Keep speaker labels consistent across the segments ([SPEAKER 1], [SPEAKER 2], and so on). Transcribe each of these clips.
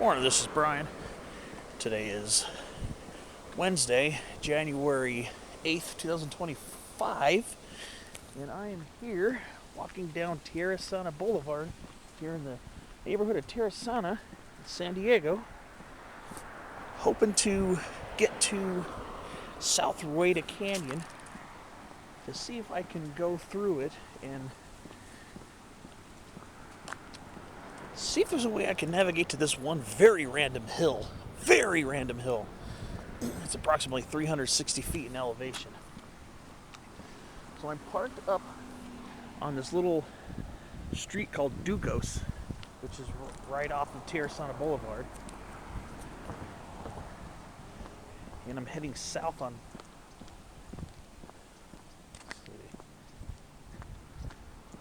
[SPEAKER 1] Morning, this is Brian. Today is Wednesday, January 8th, 2025, and I am here walking down Tierrasanta Boulevard here in the neighborhood of Tierrasanta, San Diego, hoping to get to South Rueda Canyon to see if I can go through it and see if there's a way I can navigate to this one very random hill. Very random hill. It's approximately 360 feet in elevation. So I'm parked up on this little street called Ducos, which is right off of Tierrasanta Boulevard. And I'm heading south on...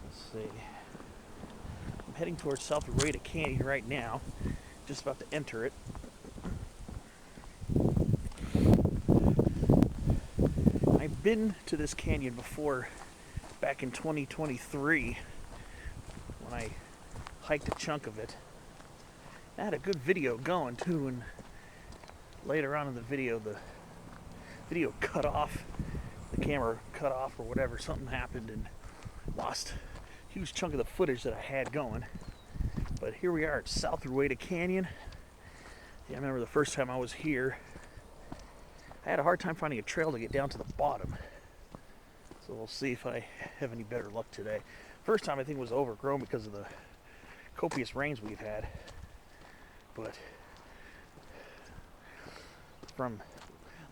[SPEAKER 1] Let's see. I'm heading towards South Rueda Canyon right now. Just about to enter it. I've been to this canyon before back in 2023 when I hiked a chunk of it. I had a good video going too, and later on in the video cut off. The camera cut off or whatever. Something happened and lost a huge chunk of the footage that I had going. But here we are at South Rueda Canyon. Yeah, I remember the first time I was here, I had a hard time finding a trail to get down to the bottom. So we'll see if I have any better luck today. First time I think was overgrown because of the copious rains we've had. But from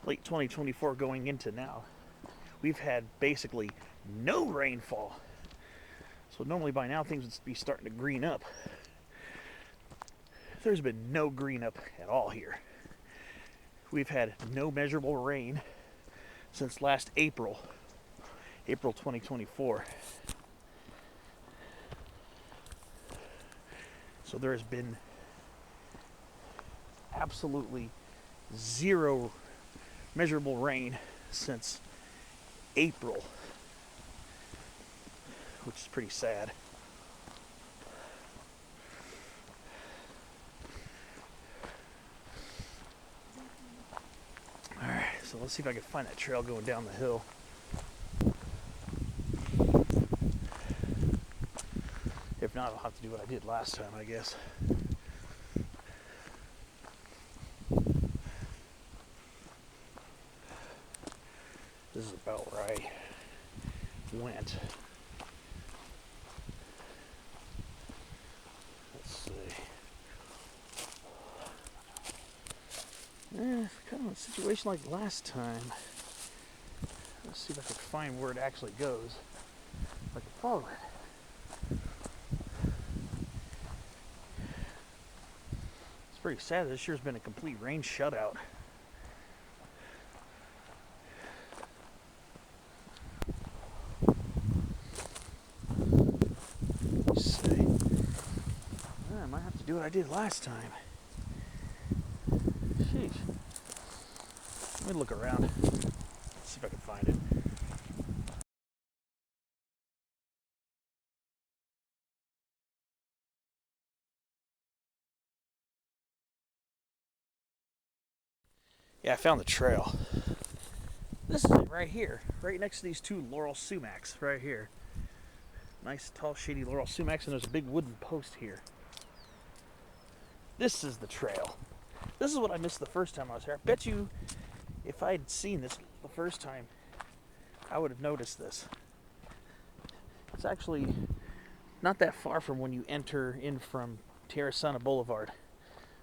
[SPEAKER 1] late 2024 going into now, we've had basically no rainfall. So normally by now things would be starting to green up. There's been no green up at all here. We've had no measurable rain since last April 2024. So there has been absolutely zero measurable rain since April, which is pretty sad. Alright, so let's see if I can find that trail going down the hill. If not, I'll have to do what I did last time, I guess. This is about where I went. Let's see. Kind of a situation like last time. Let's see if I can find where it actually goes. If I can follow it. It's pretty sad. This year's been a complete rain shutout. Let's see. I might have to do what I did last time. Sheesh. Let me look around. See if I can find it. Yeah, I found the trail. This is it right here. Right next to these two laurel sumacs right here. Nice tall shady laurel sumacs, and there's a big wooden post here. This is the trail. This is what I missed the first time I was here. I bet you if I had seen this the first time, I would have noticed this. It's actually not that far from when you enter in from Tierrasanta Boulevard.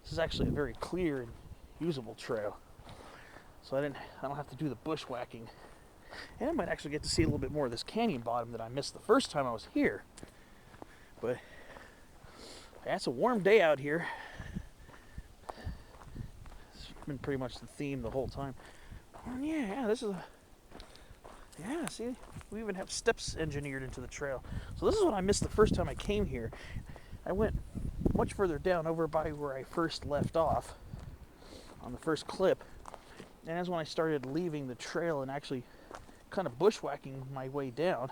[SPEAKER 1] This is actually a very clear and usable trail. So I don't have to do the bushwhacking. And I might actually get to see a little bit more of this canyon bottom that I missed the first time I was here. But yeah, it's a warm day out here. Been pretty much the theme the whole time. And yeah, this is see, we even have steps engineered into the trail. So this is what I missed the first time I came here. I went much further down over by where I first left off on the first clip, and that's when I started leaving the trail and actually kind of bushwhacking my way down,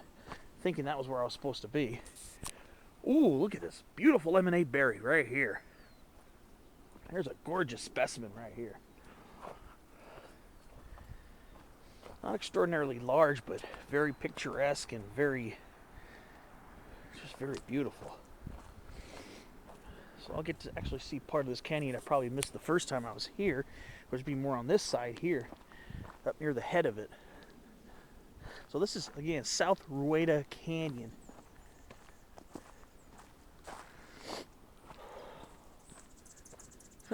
[SPEAKER 1] thinking that was where I was supposed to be. Ooh, look at this beautiful lemonade berry right here. There's a gorgeous specimen right here. Not extraordinarily large, but very picturesque and just very beautiful. So I'll get to actually see part of this canyon I probably missed the first time I was here, which would be more on this side here, up near the head of it. So this is, again, South Rueda Canyon.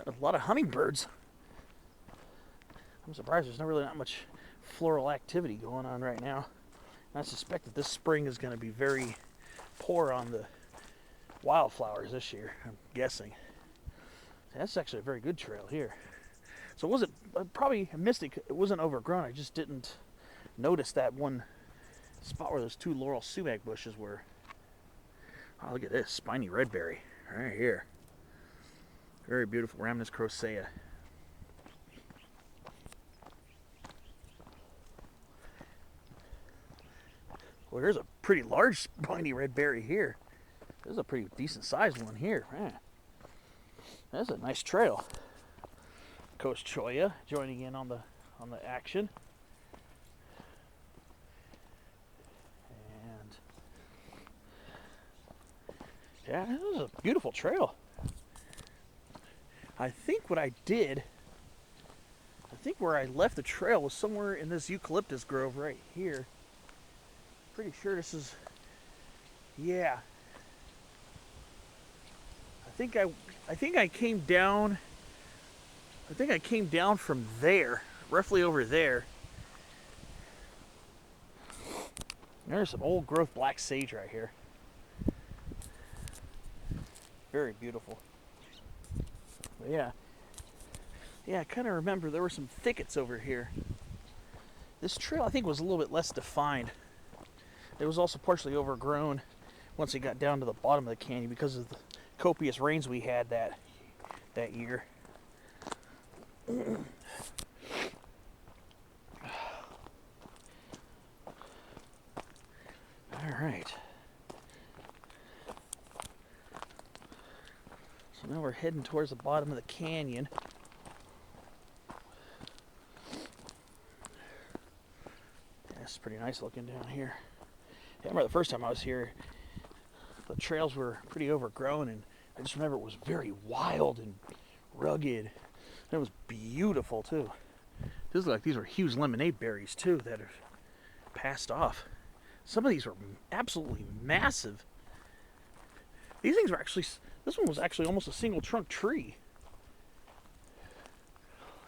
[SPEAKER 1] A lot of hummingbirds. I'm surprised there's not really that much floral activity going on right now. And I suspect that this spring is going to be very poor on the wildflowers this year, I'm guessing. That's actually a very good trail here. So it wasn't, probably I missed it, it wasn't overgrown, I just didn't notice that one spot where those two laurel sumac bushes were. Oh, look at this, spiny redberry right here. Very beautiful, Rhamnus crocea. Well, here's a pretty large spiny redberry here. There's a pretty decent sized one here. Man, that's a nice trail. Coast cholla joining in on the action. And yeah, this is a beautiful trail. I think what I did, I think where I left the trail was somewhere in this eucalyptus grove right here. Pretty sure this is, yeah. I think I came down. I think I came down from there, roughly over there. There's some old growth black sage right here. Very beautiful. But yeah, I kind of remember there were some thickets over here. This trail I think was a little bit less defined. It was also partially overgrown once it got down to the bottom of the canyon because of the copious rains we had that year. All right. So now we're heading towards the bottom of the canyon. That's pretty nice looking down here. I remember the first time I was here, the trails were pretty overgrown, and I just remember it was very wild and rugged. And it was beautiful too. This looked like these were huge lemonade berries too that have passed off. Some of these were absolutely massive. These things were actually, this one was actually almost a single trunk tree.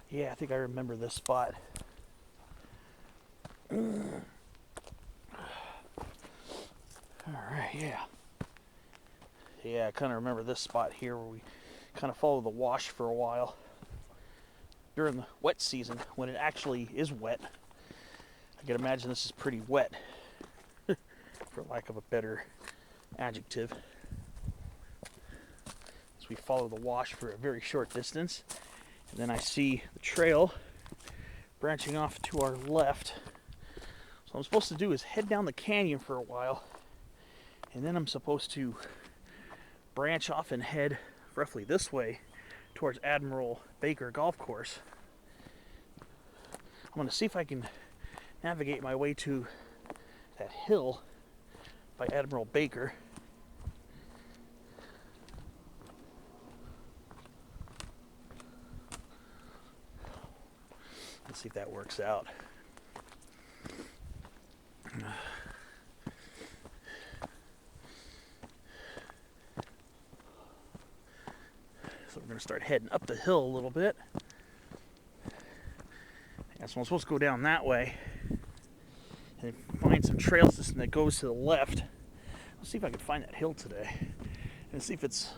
[SPEAKER 1] Yeah, I think I remember this spot. Alright, yeah. Yeah, I kind of remember this spot here where we kind of followed the wash for a while. During the wet season, when it actually is wet. I can imagine this is pretty wet, for lack of a better adjective. So we follow the wash for a very short distance, and then I see the trail branching off to our left. So what I'm supposed to do is head down the canyon for a while, and then I'm supposed to branch off and head roughly this way towards Admiral Baker Golf Course. I'm going to see if I can navigate my way to that hill by Admiral Baker. Let's see if that works out. So we're going to start heading up the hill a little bit. Yeah, so I'm supposed to go down that way and find some trail system that goes to the left. Let's see if I can find that hill today and see if it's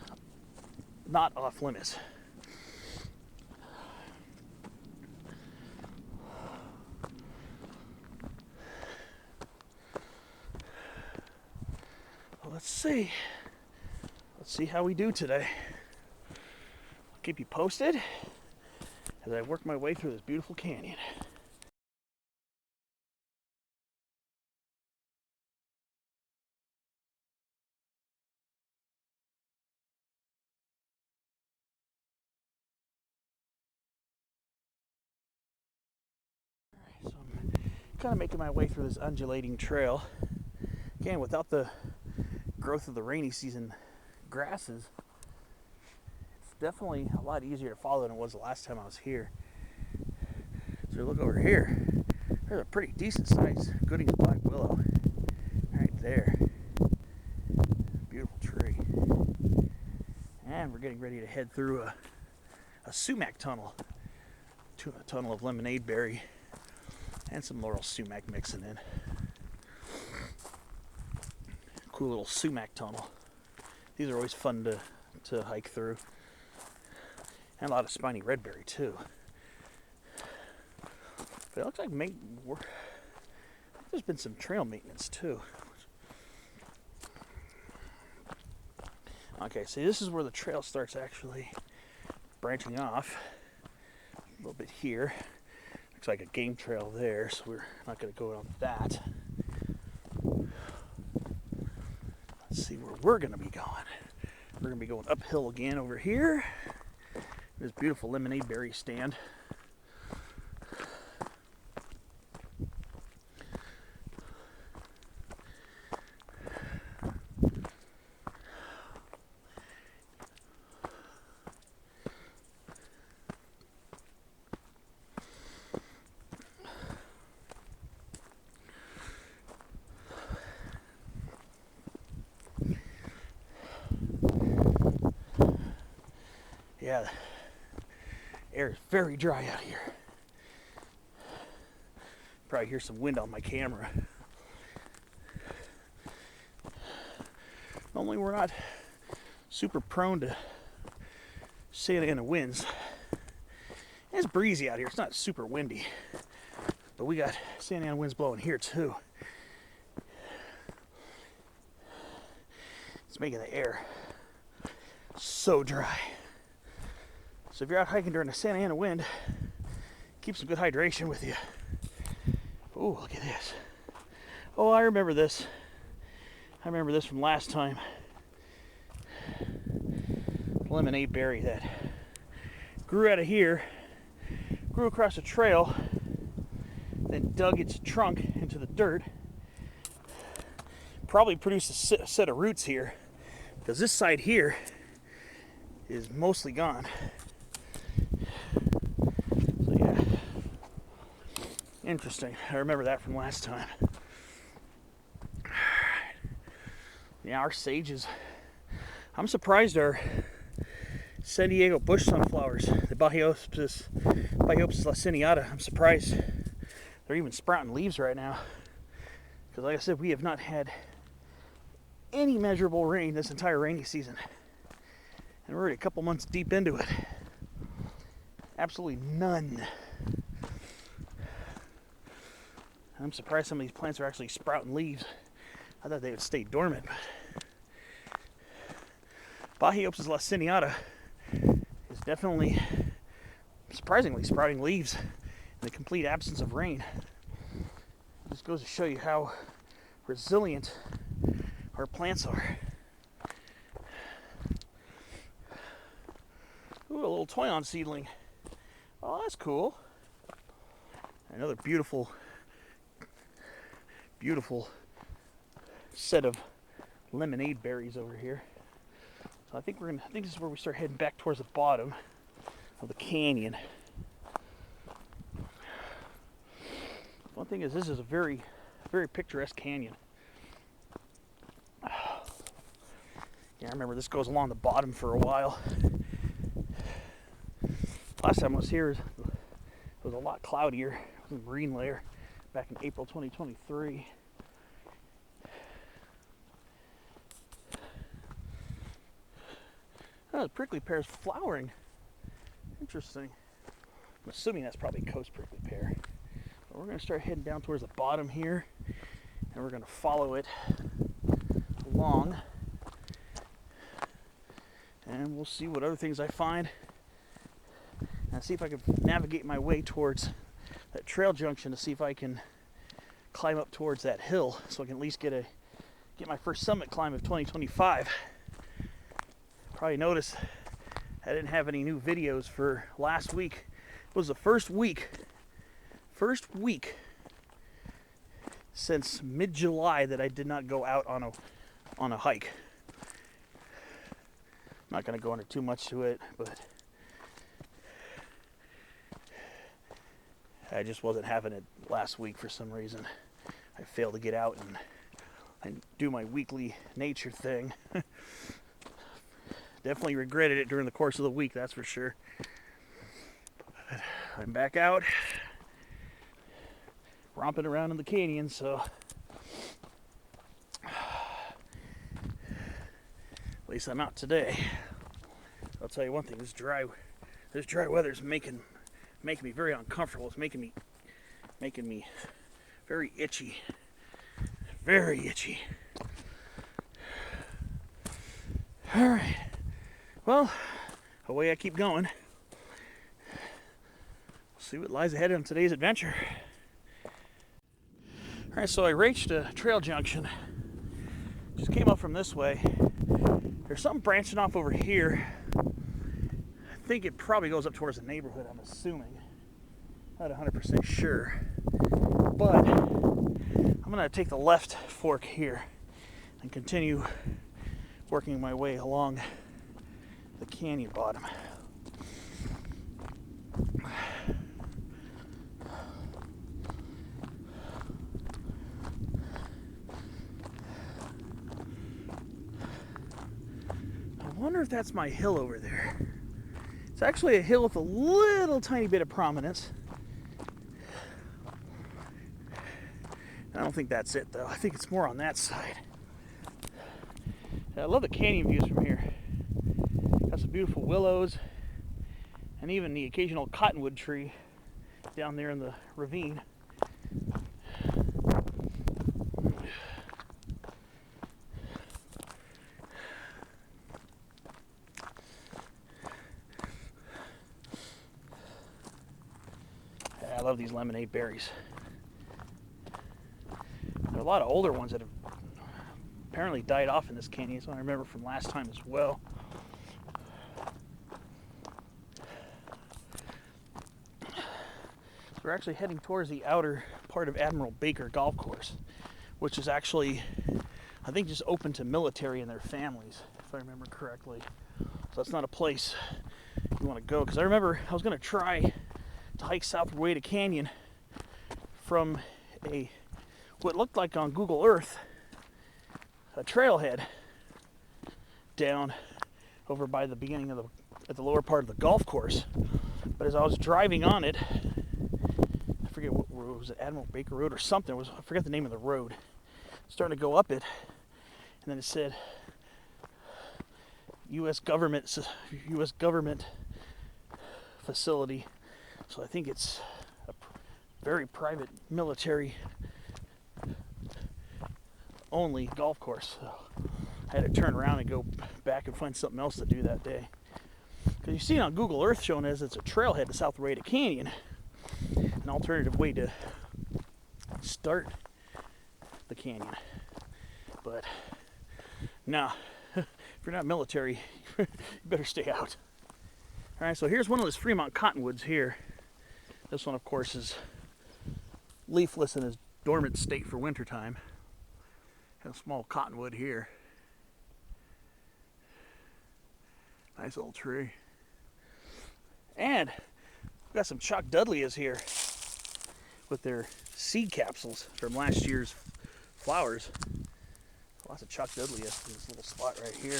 [SPEAKER 1] not off limits. Well, let's see. Let's see how we do today. I'll keep you posted as I work my way through this beautiful canyon. kind of making my way through this undulating trail. Again, without the growth of the rainy season grasses, it's definitely a lot easier to follow than it was the last time I was here. So look over here. There's a pretty decent sized Gooding's black willow right there. Beautiful tree. And we're getting ready to head through a sumac tunnel. A tunnel of lemonade berry and some laurel sumac mixing in. Cool little sumac tunnel. These are always fun to hike through. And a lot of spiny redberry too. But it looks like there's been some trail maintenance too. Okay, so this is where the trail starts actually branching off a little bit here. Looks like a game trail there, so we're not going to go on that. Let's see where we're going to be going. We're going to be going uphill again over here. This beautiful lemonade berry stand. Yeah, the air is very dry out here. Probably hear some wind on my camera. Normally we're not super prone to Santa Ana winds. It's breezy out here. It's not super windy, but we got Santa Ana winds blowing here too. It's making the air so dry. So if you're out hiking during a Santa Ana wind, keep some good hydration with you. Oh, look at this. Oh, I remember this. I remember this from last time. Lemonade berry that grew out of here, grew across a trail, then dug its trunk into the dirt. Probably produced a set of roots here, because this side here is mostly gone. Interesting. I remember that from last time. Yeah, our sages. I'm surprised our San Diego bush sunflowers, the Baiopsis laciniata, I'm surprised they're even sprouting leaves right now. Because like I said, we have not had any measurable rain this entire rainy season. And we're already a couple months deep into it. Absolutely none. I'm surprised some of these plants are actually sprouting leaves. I thought they would stay dormant. Baiopsis laciniata is definitely, surprisingly, sprouting leaves in the complete absence of rain. It just goes to show you how resilient our plants are. Ooh, a little toyon seedling. Oh, that's cool. Another beautiful set of lemonade berries over here. So I think this is where we start heading back towards the bottom of the canyon. One thing is, this is a very, very picturesque canyon. Yeah, I remember this goes along the bottom for a while. Last time I was here, it was a lot cloudier. It was a marine layer back in April 2023. Oh, the prickly pear is flowering. Interesting. I'm assuming that's probably coast prickly pear. But we're going to start heading down towards the bottom here, and we're going to follow it along, and we'll see what other things I find, and see if I can navigate my way towards that trail junction to see if I can climb up towards that hill, so I can at least get my first summit climb of 2025. Probably noticed I didn't have any new videos for last week. It was the first week since mid-July that I did not go out on a hike. I'm not going to go into too much to it, but I just wasn't having it last week for some reason. I failed to get out and do my weekly nature thing. Definitely regretted it during the course of the week, that's for sure. But I'm back out, romping around in the canyon, so at least I'm out today. I'll tell you one thing: this dry weather's making me very uncomfortable. It's making me very itchy. Very itchy. All right. Well, away I keep going. See what lies ahead on today's adventure. All right, so I reached a trail junction. Just came up from this way. There's something branching off over here. I think it probably goes up towards the neighborhood, I'm assuming. Not 100% sure. But I'm going to take the left fork here and continue working my way along the canyon bottom. I wonder if that's my hill over there. It's actually a hill with a little tiny bit of prominence. I don't think that's it, though. I think it's more on that side. I love the canyon views from here. Got some beautiful willows and even the occasional cottonwood tree down there in the ravine. I love these lemonade berries. There are a lot of older ones that have apparently died off in this canyon, so I remember from last time as well. So we're actually heading towards the outer part of Admiral Baker Golf Course, which is actually, I think, just open to military and their families, if I remember correctly. So that's not a place you want to go, because I remember I was going to try to hike South Rueda Canyon from what looked like on Google Earth a trailhead down over by the beginning of at the lower part of the golf course. But as I was driving on it, I forget what road was it, Admiral Baker Road or something. I forget the name of the road. Starting to go up it, and then it said U.S. government facility. So I think it's a very private military only golf course. So I had to turn around and go back and find something else to do that day. Because you see it on Google Earth showing as it's a trailhead to South Rueda Canyon, an alternative way to start the canyon. But nah, if you're not military, you better stay out. All right, so here's one of those Fremont cottonwoods here. This one, of course, is leafless in its dormant state for wintertime. Got a small cottonwood here. Nice old tree. And we've got some Chuck Dudleys here with their seed capsules from last year's flowers. Lots of Chuck Dudleys in this little spot right here.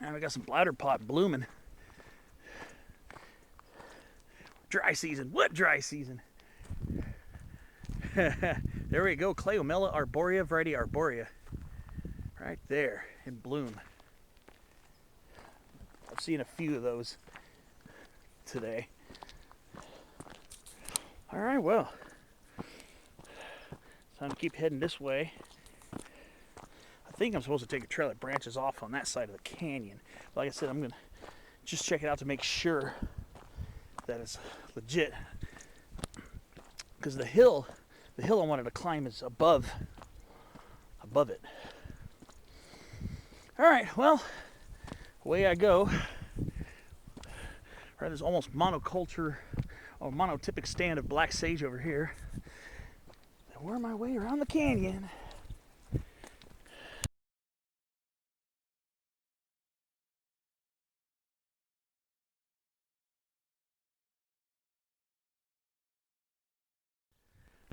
[SPEAKER 1] And we got some bladder pot blooming. Dry season. What dry season? There we go. Cleomela arborea, variety arborea. Right there in bloom. I've seen a few of those today. All right, well, time to keep heading this way. I think I'm supposed to take a trail that branches off on that side of the canyon. Like I said, I'm going to just check it out to make sure that it's legit. Because the hill I wanted to climb is above it. All right, well, away I go. Right, there's almost monoculture or monotypic stand of black sage over here. I worm my way around the canyon.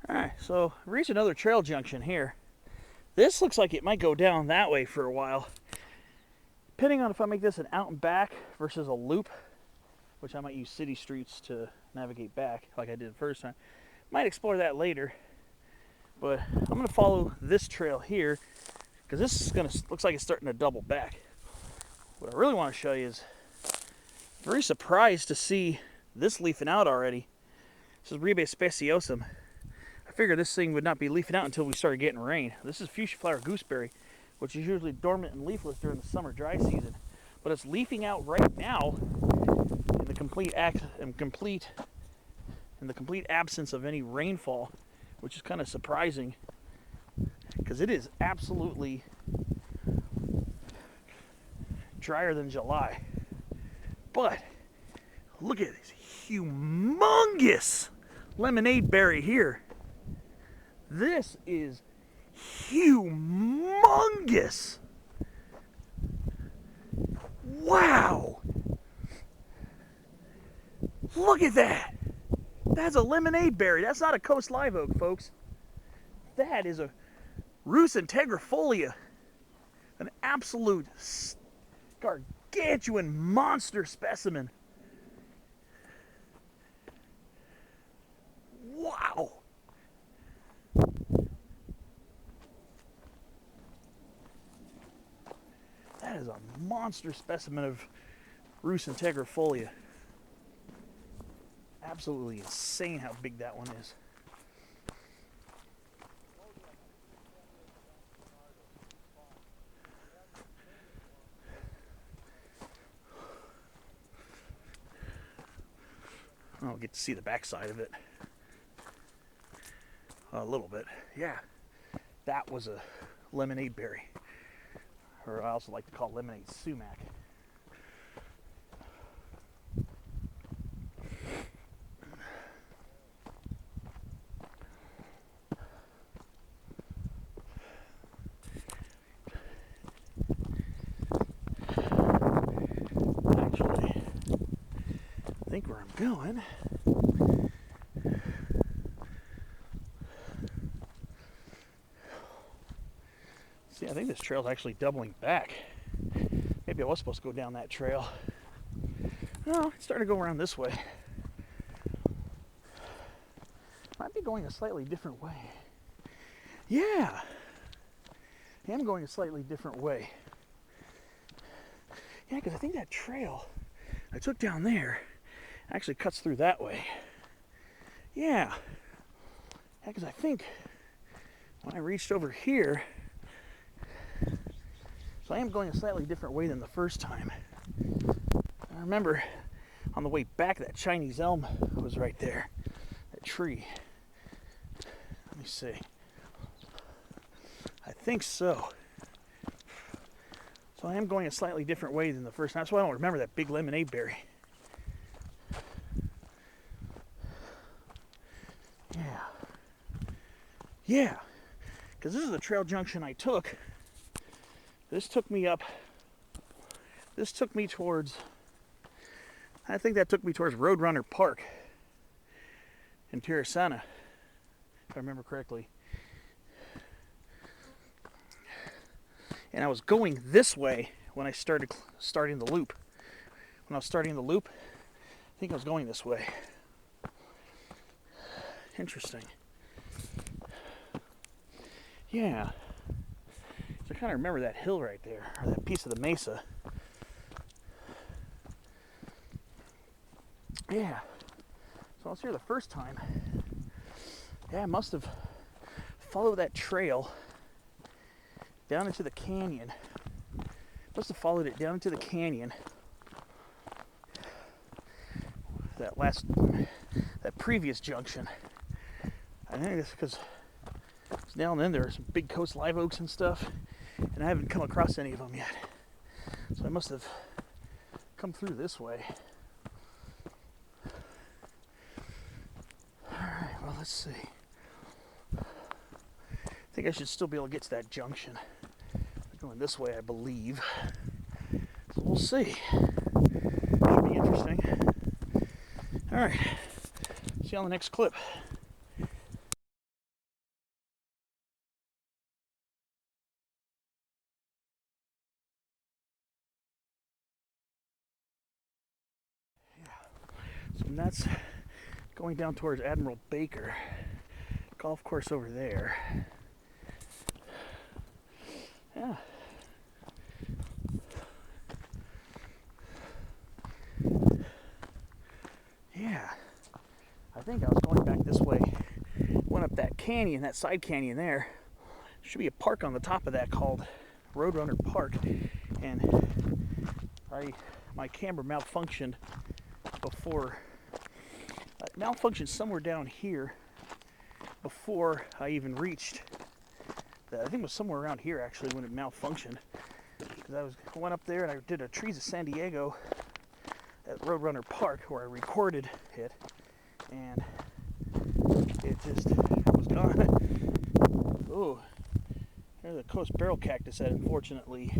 [SPEAKER 1] Alright, so reach another trail junction here. This looks like it might go down that way for a while. Depending on if I make this an out and back versus a loop, which I might use city streets to navigate back like I did the first time. Might explore that later. But I'm going to follow this trail here because this is looks like it's starting to double back. What I really want to show you is I'm very surprised to see this leafing out already. This is Rebe speciosum. I figured this thing would not be leafing out until we started getting rain. This is fuchsia flower gooseberry, which is usually dormant and leafless during the summer dry season. But it's leafing out right now in the complete absence of any rainfall, which is kind of surprising because it is absolutely drier than July. But look at this humongous lemonade berry here. This is humongous. Wow. Look at that. That's a lemonade berry. That's not a coast live oak, folks. That is a Rus integrifolia. An absolute gargantuan monster specimen. Wow. That is a monster specimen of Rus integrifolia. Absolutely insane how big that one is. I'll get to see the backside of it a little bit. Yeah, that was a lemonade berry, or I also like to call lemonade sumac. Actually, I think where I'm going see, I think this trail's actually doubling back. Maybe I was supposed to go down that trail. No, it's starting to go around this way. Might be going a slightly different way. Yeah, I am going a slightly different way. Yeah, because I think that trail I took down there actually cuts through that way. Yeah, because I think when I reached over here, so I am going a slightly different way than the first time. I remember on the way back that Chinese elm was right there, that tree. Let me see. I think so. So I am going a slightly different way than the first time. That's why I don't remember that big lemonade berry. Yeah, because this is the trail junction I took. This took me up. This took me towards, I think that took me towards Roadrunner Park in Tierrasanta, if I remember correctly. And I was going this way when I starting the loop. When I was starting the loop, I think I was going this way. Interesting. Yeah. So I kind of remember that hill right there, or that piece of the mesa. Yeah. So I was here the first time. Yeah, I must have followed that trail down into the canyon. Must have followed it down into the canyon. That previous junction. I think it's because down then there are some big coast live oaks and stuff, and I haven't come across any of them yet. So I must have come through this way. let's see. I think I should still be able to get to that junction. Going this way, I believe. So we'll see. Should be interesting. All right. See you on the next clip. So that's going down towards Admiral Baker Golf Course over there. Yeah. Yeah. I think I was going back this way. Went up that canyon, that side canyon there. Should be a park on the top of that called Roadrunner Park. And my camera malfunctioned before. Malfunctioned somewhere down here before I even reached. I think it was somewhere around here actually when it malfunctioned. Because I went up there and I did a Trees of San Diego at Roadrunner Park where I recorded it, and it just was gone. Oh, there's a coast barrel cactus that unfortunately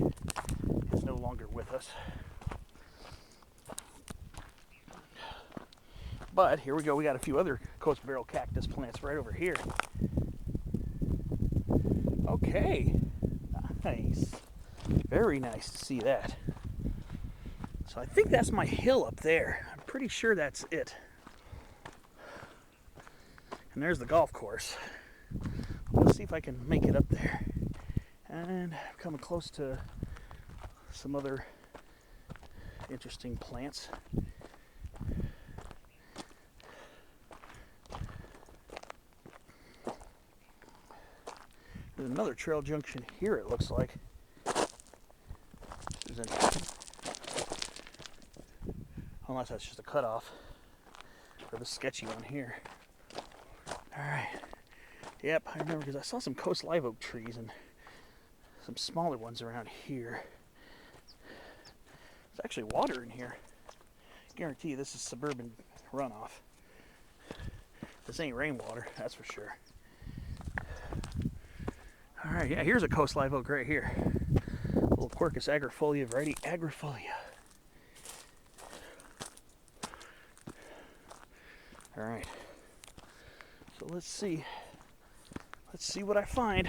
[SPEAKER 1] is no longer with us. But here we go, we got a few other coast barrel cactus plants right over here. Okay, nice. Very nice to see that. So I think that's my hill up there. I'm pretty sure that's it. And there's the golf course. Let's see if I can make it up there. And I'm coming close to some other interesting plants. There's another trail junction here, it looks like. This is interesting. Unless that's just a cutoff for the sketchy one here. Alright. Yep, I remember because I saw some coast live oak trees and some smaller ones around here. There's actually water in here. I guarantee you this is suburban runoff. This ain't rainwater, that's for sure. Alright, yeah, here's a coast live oak right here. A little Quercus agrifolia variety, agrifolia. Alright, so let's see what I find.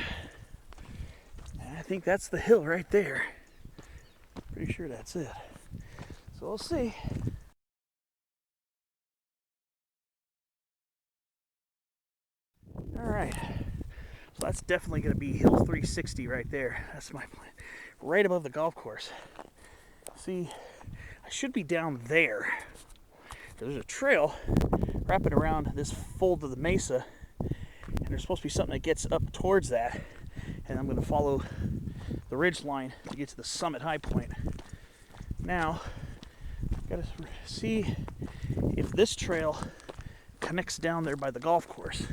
[SPEAKER 1] And I think that's the hill right there. Pretty sure that's it. So we'll see. Alright, so that's definitely going to be Hill 360 right there. That's my plan. Right above the golf course. See, I should be down there. There's a trail wrapping around this fold of the mesa, and there's supposed to be something that gets up towards that, and I'm going to follow the ridge line to get to the summit high point. Now, I've got to see if this trail connects down there by the golf course,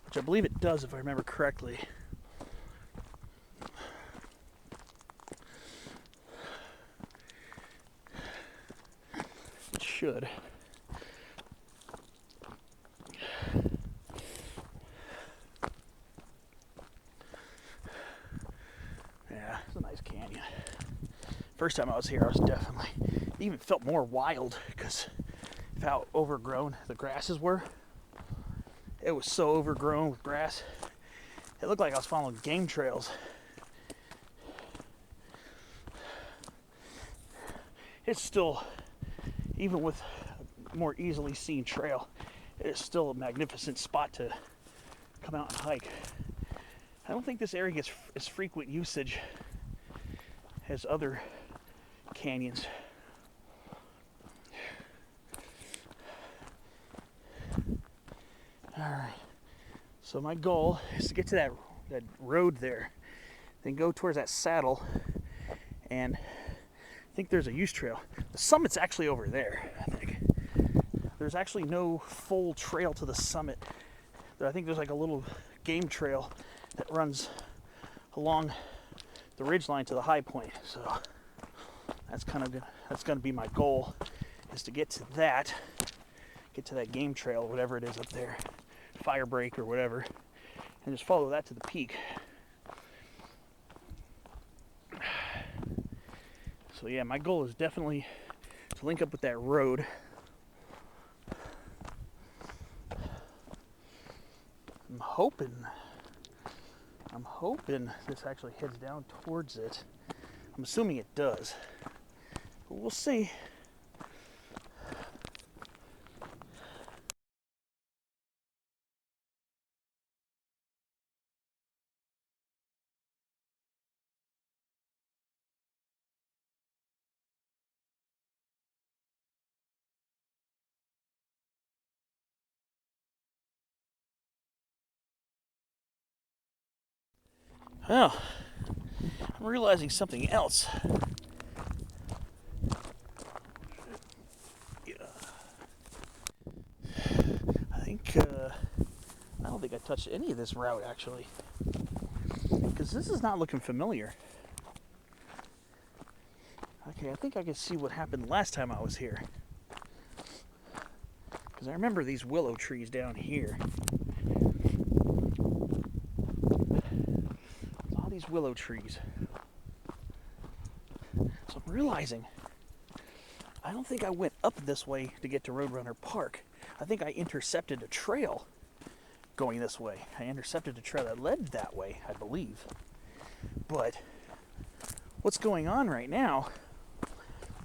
[SPEAKER 1] which I believe it does if I remember correctly. It should. Yeah, it's a nice canyon. First time I was here, I was definitely, it even felt more wild because of how overgrown the grasses were. It was so overgrown with grass. It looked like I was following game trails. It's still, even with a more easily seen trail, it is still a magnificent spot to come out and hike. I don't think this area gets as frequent usage as other canyons. Alright, so my goal is to get to that road there, then go towards that saddle, and I think there's a use trail. The summit's actually over there, I think. There's actually no full trail to the summit. I think there's like a little game trail that runs along the ridgeline to the high point. So that's going to be my goal, is to get to that game trail, whatever it is up there, firebreak or whatever, and just follow that to the peak. So yeah, my goal is definitely to link up with that road. I'm hoping this actually heads down towards it. I'm assuming it does, but we'll see. Well, I'm realizing something else. I don't think I touched any of this route actually, because this is not looking familiar. Okay, I think I can see what happened last time I was here, because I remember these willow trees down here. All these willow trees. So I'm realizing I don't think I went up this way to get to Roadrunner Park. I think I intercepted a trail going this way. I intercepted a trail that led that way, I believe. But what's going on right now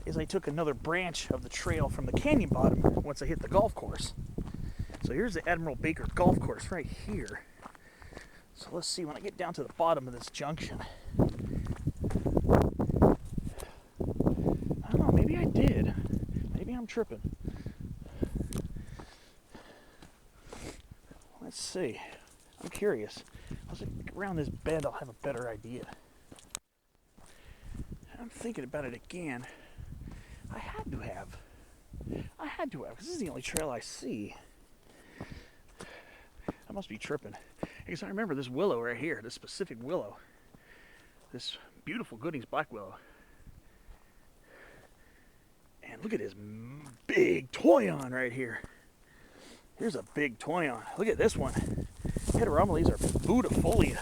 [SPEAKER 1] is I took another branch of the trail from the canyon bottom once I hit the golf course. So here's the Admiral Baker Golf Course right here. So let's see, when I get down to the bottom of this junction, I don't know, maybe I did. Maybe I'm tripping. Let's see. I'm curious. Once I get around this bend, I'll have a better idea. I'm thinking about it again. I had to have, because this is the only trail I see. I must be tripping. Because I remember this willow right here, this specific willow. This beautiful Goodings black willow. And look at this big toyon right here. Here's a big toyon. Look at this one. Heteromeles are budifolia.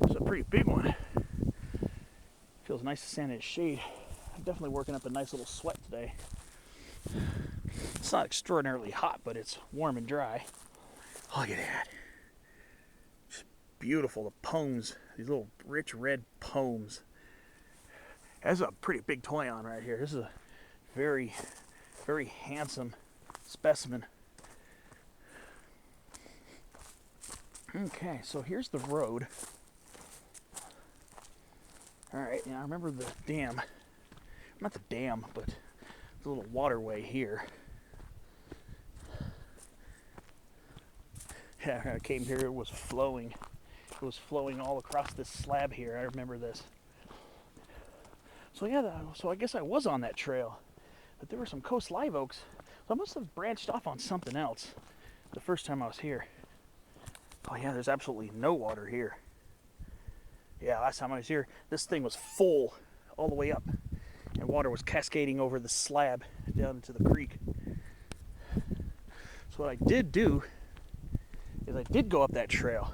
[SPEAKER 1] It's a pretty big one. Feels nice to stand in its shade. I'm definitely working up a nice little sweat today. It's not extraordinarily hot, but it's warm and dry. Look at that. Just beautiful, the pomes. These little rich red pomes. That's a pretty big toyon right here. This is a very, very handsome specimen. Okay, so here's the road. Alright, now I remember the dam. Not the dam, but the little waterway here. Yeah, I came here, it was flowing. It was flowing all across this slab here. I remember this. So yeah, so I guess I was on that trail. But there were some coast live oaks. So I must have branched off on something else the first time I was here. Oh yeah, there's absolutely no water here. Yeah, last time I was here, this thing was full all the way up. And water was cascading over the slab down into the creek. So what I did do is I did go up that trail.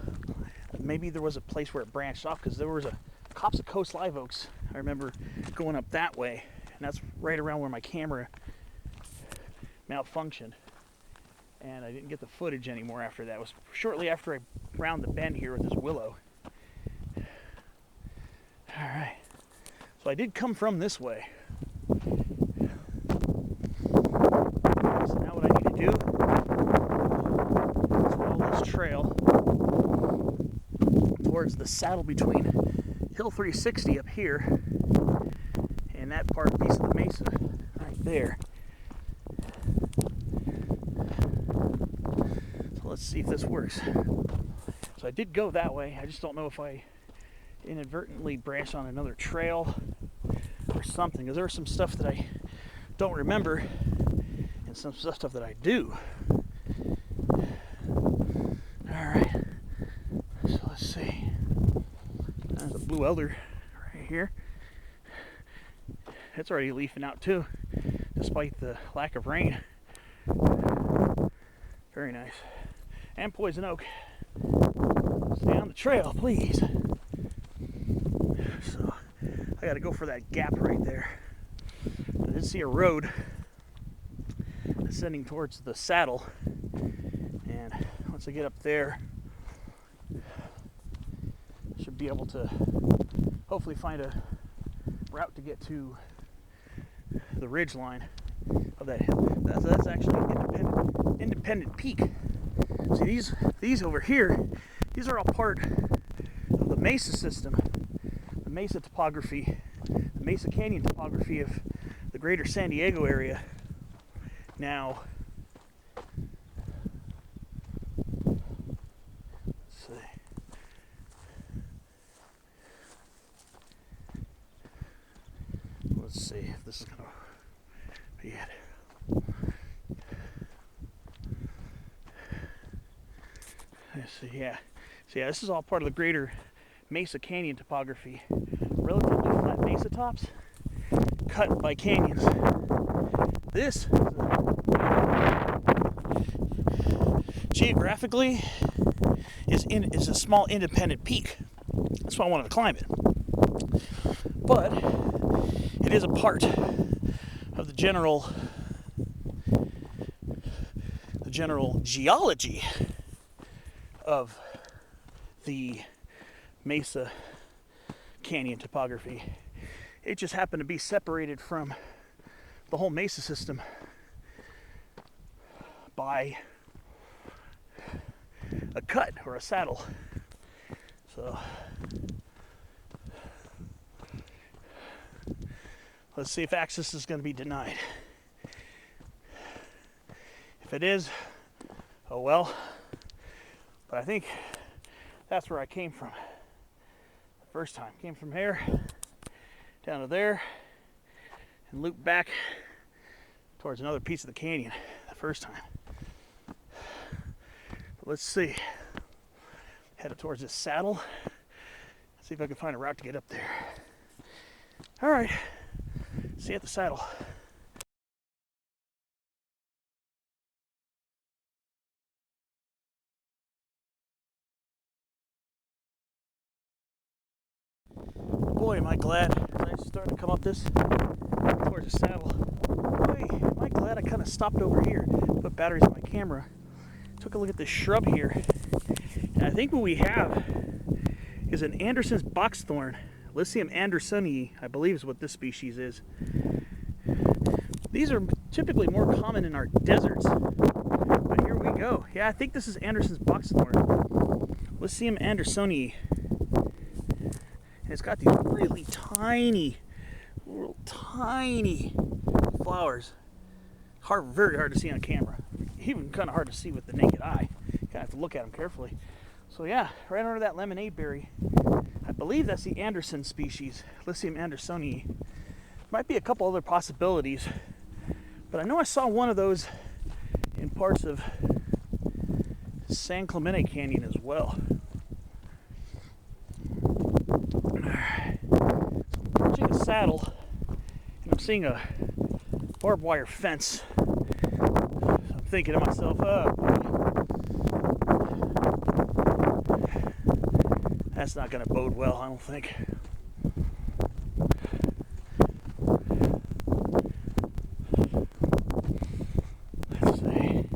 [SPEAKER 1] Maybe there was a place where it branched off, because there was a copse of coast live oaks. I remember going up that way, and that's right around where my camera malfunctioned. And I didn't get the footage anymore after that. It was shortly after I round the bend here with this willow. Alright. So I did come from this way. So now what I need to do is follow this trail towards the saddle between Hill 360 up here and that part piece of the mesa right there. So let's see if this works. So I did go that way. I just don't know if I inadvertently branched on another trail or something, because there's some stuff that I don't remember and some stuff that I do. Alright, so let's see. There's a blue elder right here. It's already leafing out too, despite the lack of rain. Very nice. and poison oak. Stay on the trail, please. So I got to go for that gap right there. I did see a road ascending towards the saddle, and once I get up there, I should be able to hopefully find a route to get to the ridge line of that hill. That's actually an independent peak. See, these over here, these are all part of the mesa system, the mesa topography, the Mesa Canyon topography of the greater San Diego area. Now, let's see if this is gonna be it. Let's see, yeah. So yeah, this is all part of the greater Mesa Canyon topography. Relatively flat mesa tops, cut by canyons. This, geographically, is a small independent peak. That's why I wanted to climb it. But it is a part of the general geology of the Mesa Canyon topography. It just happened to be separated from the whole mesa system by a cut or a saddle. So let's see if access is going to be denied. If it is, oh well. But I think that's where I came from the first time. Came from here down to there and looped back towards another piece of the canyon the first time. But let's see. Headed towards this saddle. See if I can find a route to get up there. All right. See you at the saddle. Boy, am I glad as I started to come up this towards the saddle. Boy, am I glad I kind of stopped over here, put batteries on my camera, took a look at this shrub here, and I think what we have is an Anderson's boxthorn, Lycium andersonii, I believe is what this species is. These are typically more common in our deserts, but here we go. Yeah, I think this is Anderson's boxthorn, Lycium andersonii. And it's got these really tiny, little tiny flowers. Very hard to see on camera. Even kind of hard to see with the naked eye. You kind of have to look at them carefully. So yeah, right under that lemonade berry. I believe that's the Anderson species, Lycium andersonii. Might be a couple other possibilities, but I know I saw one of those in parts of San Clemente Canyon as well. Approaching the saddle, and I'm seeing a barbed wire fence. I'm thinking to myself, oh, that's not going to bode well, I don't think. Let's see.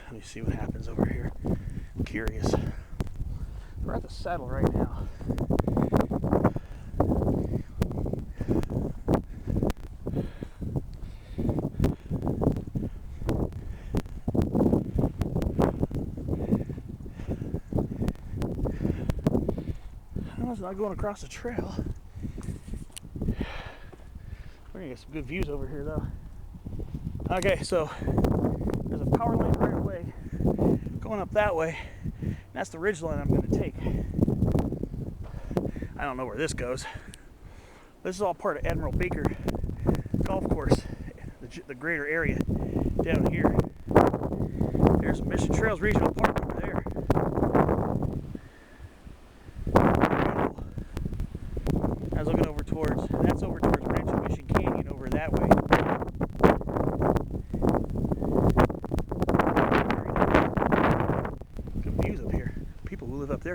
[SPEAKER 1] Let me see what happens over here. I'm curious. We're at the saddle right now. It's not going across the trail. We're gonna get some good views over here though. Okay, so there's a power line right away going up that way. And that's the ridge line I'm going to take. I don't know where this goes. This is all part of Admiral Baker Golf Course, the greater area down here. There's Mission Trails Regional Park over there. I was looking over towards, that's over towards Rancho Mission Canyon over that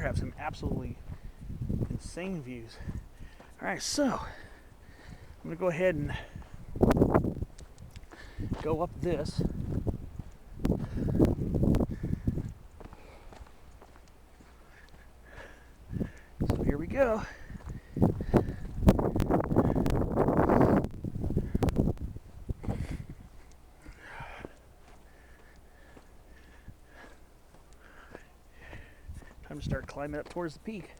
[SPEAKER 1] have some absolutely insane views. Alright, so I'm going to go ahead and go up this. So here we go. Time to start climbing up towards the peak.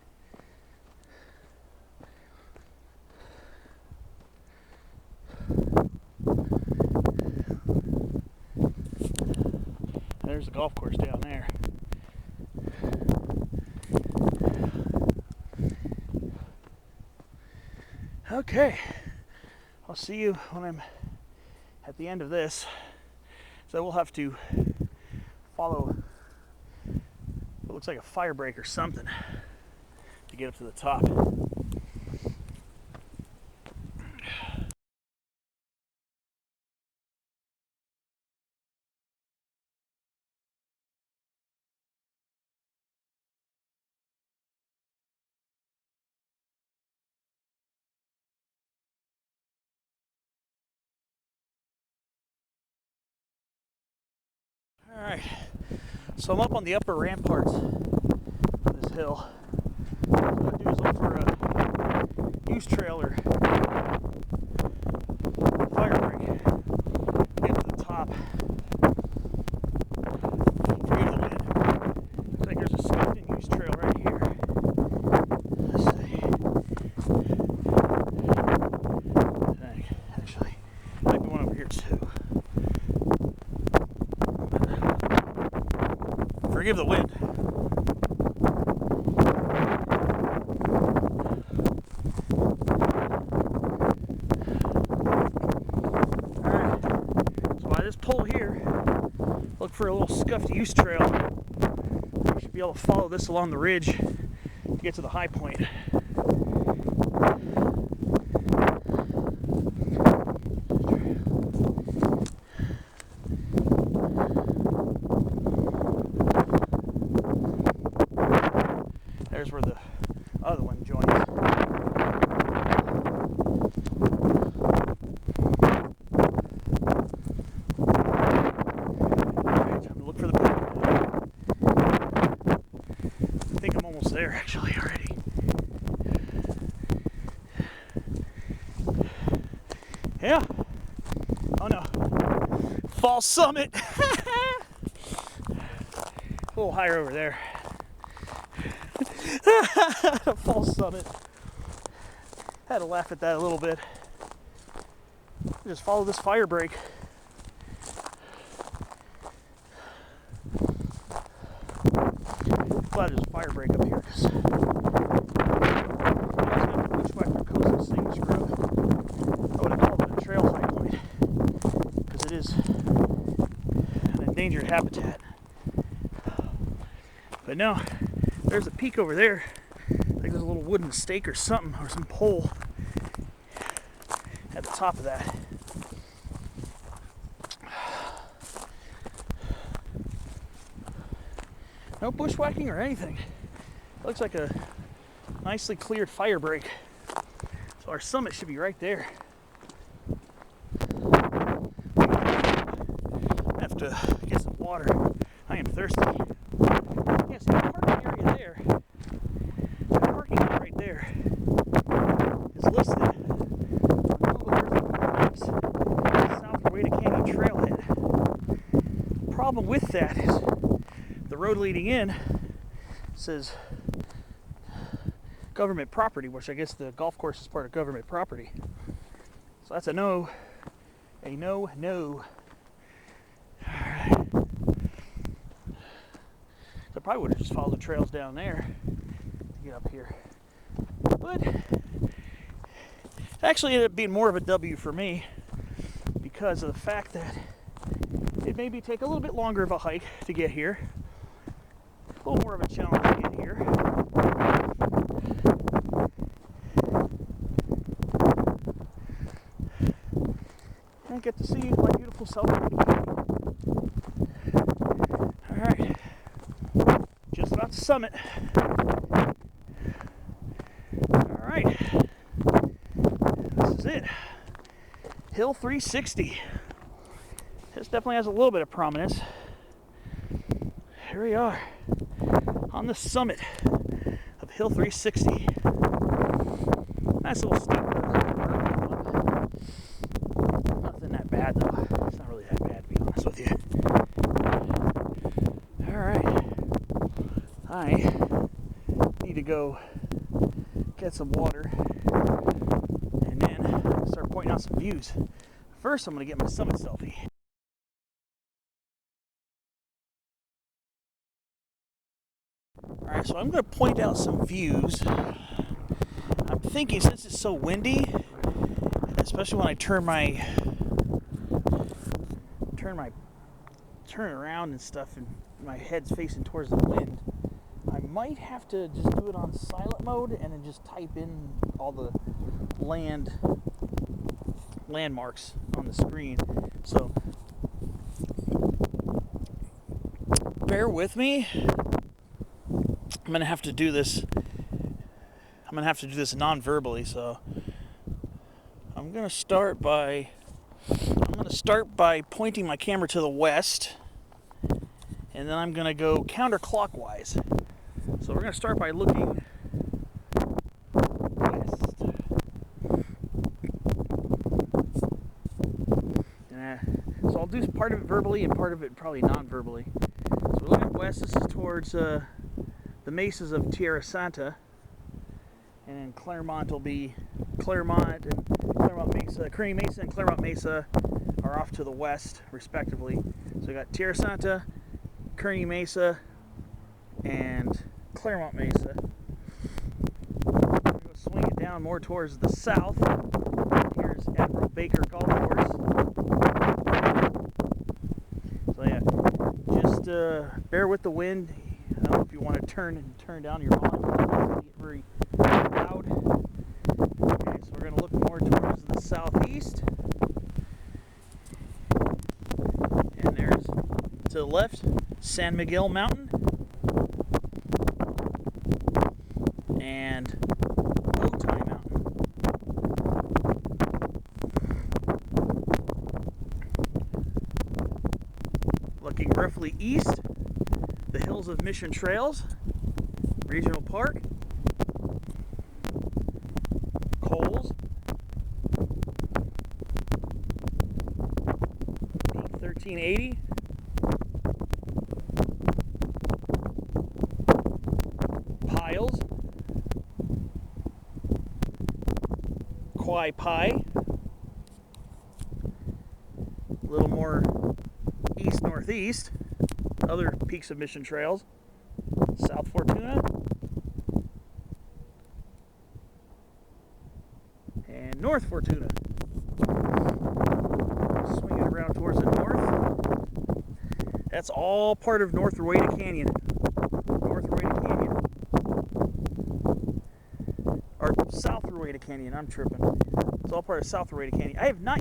[SPEAKER 1] There's the golf course down there. Okay, I'll see you when I'm at the end of this. So we'll have to follow what looks like a firebreak or something to get up to the top. Alright, so I'm up on the upper ramparts of this hill. What I'm going to do is look for a use trail or firebreak. Get to the top. Forgive the wind. Looks like there's a skeleton use trail right here. Let's see. Actually, might be one over here too. Forgive the wind. Alright, so by this pole here, look for a little scuffed use trail. You should be able to follow this along the ridge to get to the high point. There's where the other one joins. Alright, time to look for the peak. I think I'm almost there actually already. Yeah. Oh no. False summit. A little higher over there. False summit. Had to laugh at that a little bit. Just follow this firebreak. Glad there's a firebreak up here because I would have called it a trail high point because it is an endangered habitat. But no, there's a peak over there. Like there's a little wooden stake or something, or some pole at the top of that. No bushwhacking or anything. It looks like a nicely cleared firebreak. So our summit should be right there. I have to get some water. I am thirsty. Yeah, see the parking area there. The parking lot right there is listed on Google Earth Maps, South Rueda Canyon trailhead. The problem with that is the road leading in says government property, which I guess the golf course is part of government property. So that's a no. A no. Alright. So I probably would have just followed the trails down there to get up here. But actually ended up being more of a W for me because of the fact that it made me take a little bit longer of a hike to get here. A little more of a challenge to get here. And get to see my beautiful South Rueda Canyon. Alright, just about the summit. Hill 360. This definitely has a little bit of prominence. Here we are on the summit of Hill 360. Nice little steep hill. Nothing that bad though. It's not really that bad to be honest with you. Alright. I need to go get some water and then start pointing out some views. First, I'm going to get my summit selfie. Alright, so I'm going to point out some views. I'm thinking since it's so windy, especially when I turn around and stuff and my head's facing towards the wind, I might have to just do it on silent mode and then just type in all the landmarks on the screen. So bear with me. I'm gonna have to do this non-verbally, so I'm gonna start by pointing my camera to the west, and then I'm gonna go counterclockwise. So we're gonna start by looking west. So I'll do part of it verbally and part of it probably non-verbally. So we're looking west. This is towards the mesas of Tierrasanta, and then Claremont will be Claremont Mesa, Kearney Mesa and Claremont Mesa are off to the west, respectively. So we got Tierrasanta, Kearney Mesa, and Claremont Mesa. We're going to swing it down more towards the south. Here's Admiral Baker Golf Course. So yeah, just bear with the wind. I don't know if you want to turn down your volume. It's get very loud. Okay, so we're going to look more towards the southeast. And there's, to the left, San Miguel Mountain. And Otay Mountain. Looking roughly east, the hills of Mission Trails Regional Park, Coles, Peak 1380, Piles, Quai Pai, a little more east-northeast, other peaks of Mission Trails, South Fortuna, and North Fortuna. Swing it around towards the north. That's all part of North Rueda Canyon. North Rueda Canyon. Or South Rueda Canyon, I'm tripping. It's all part of South Rueda Canyon. I have not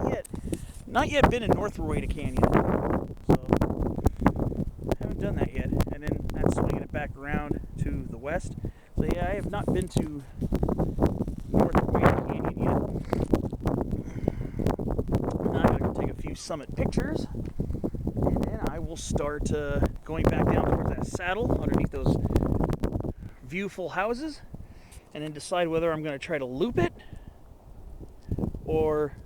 [SPEAKER 1] yet been in North Rueda Canyon. Done that yet, and then I'm swinging it back around to the west. So yeah, I have not been to North Rueda Canyon yet. Now I'm going to take a few summit pictures, and then I will start going back down towards that saddle underneath those viewful houses, and then decide whether I'm going to try to loop it or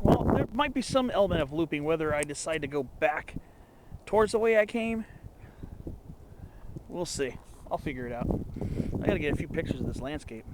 [SPEAKER 1] well, there might be some element of looping, whether I decide to go back towards the way I came. We'll see. I'll figure it out. I gotta get a few pictures of this landscape.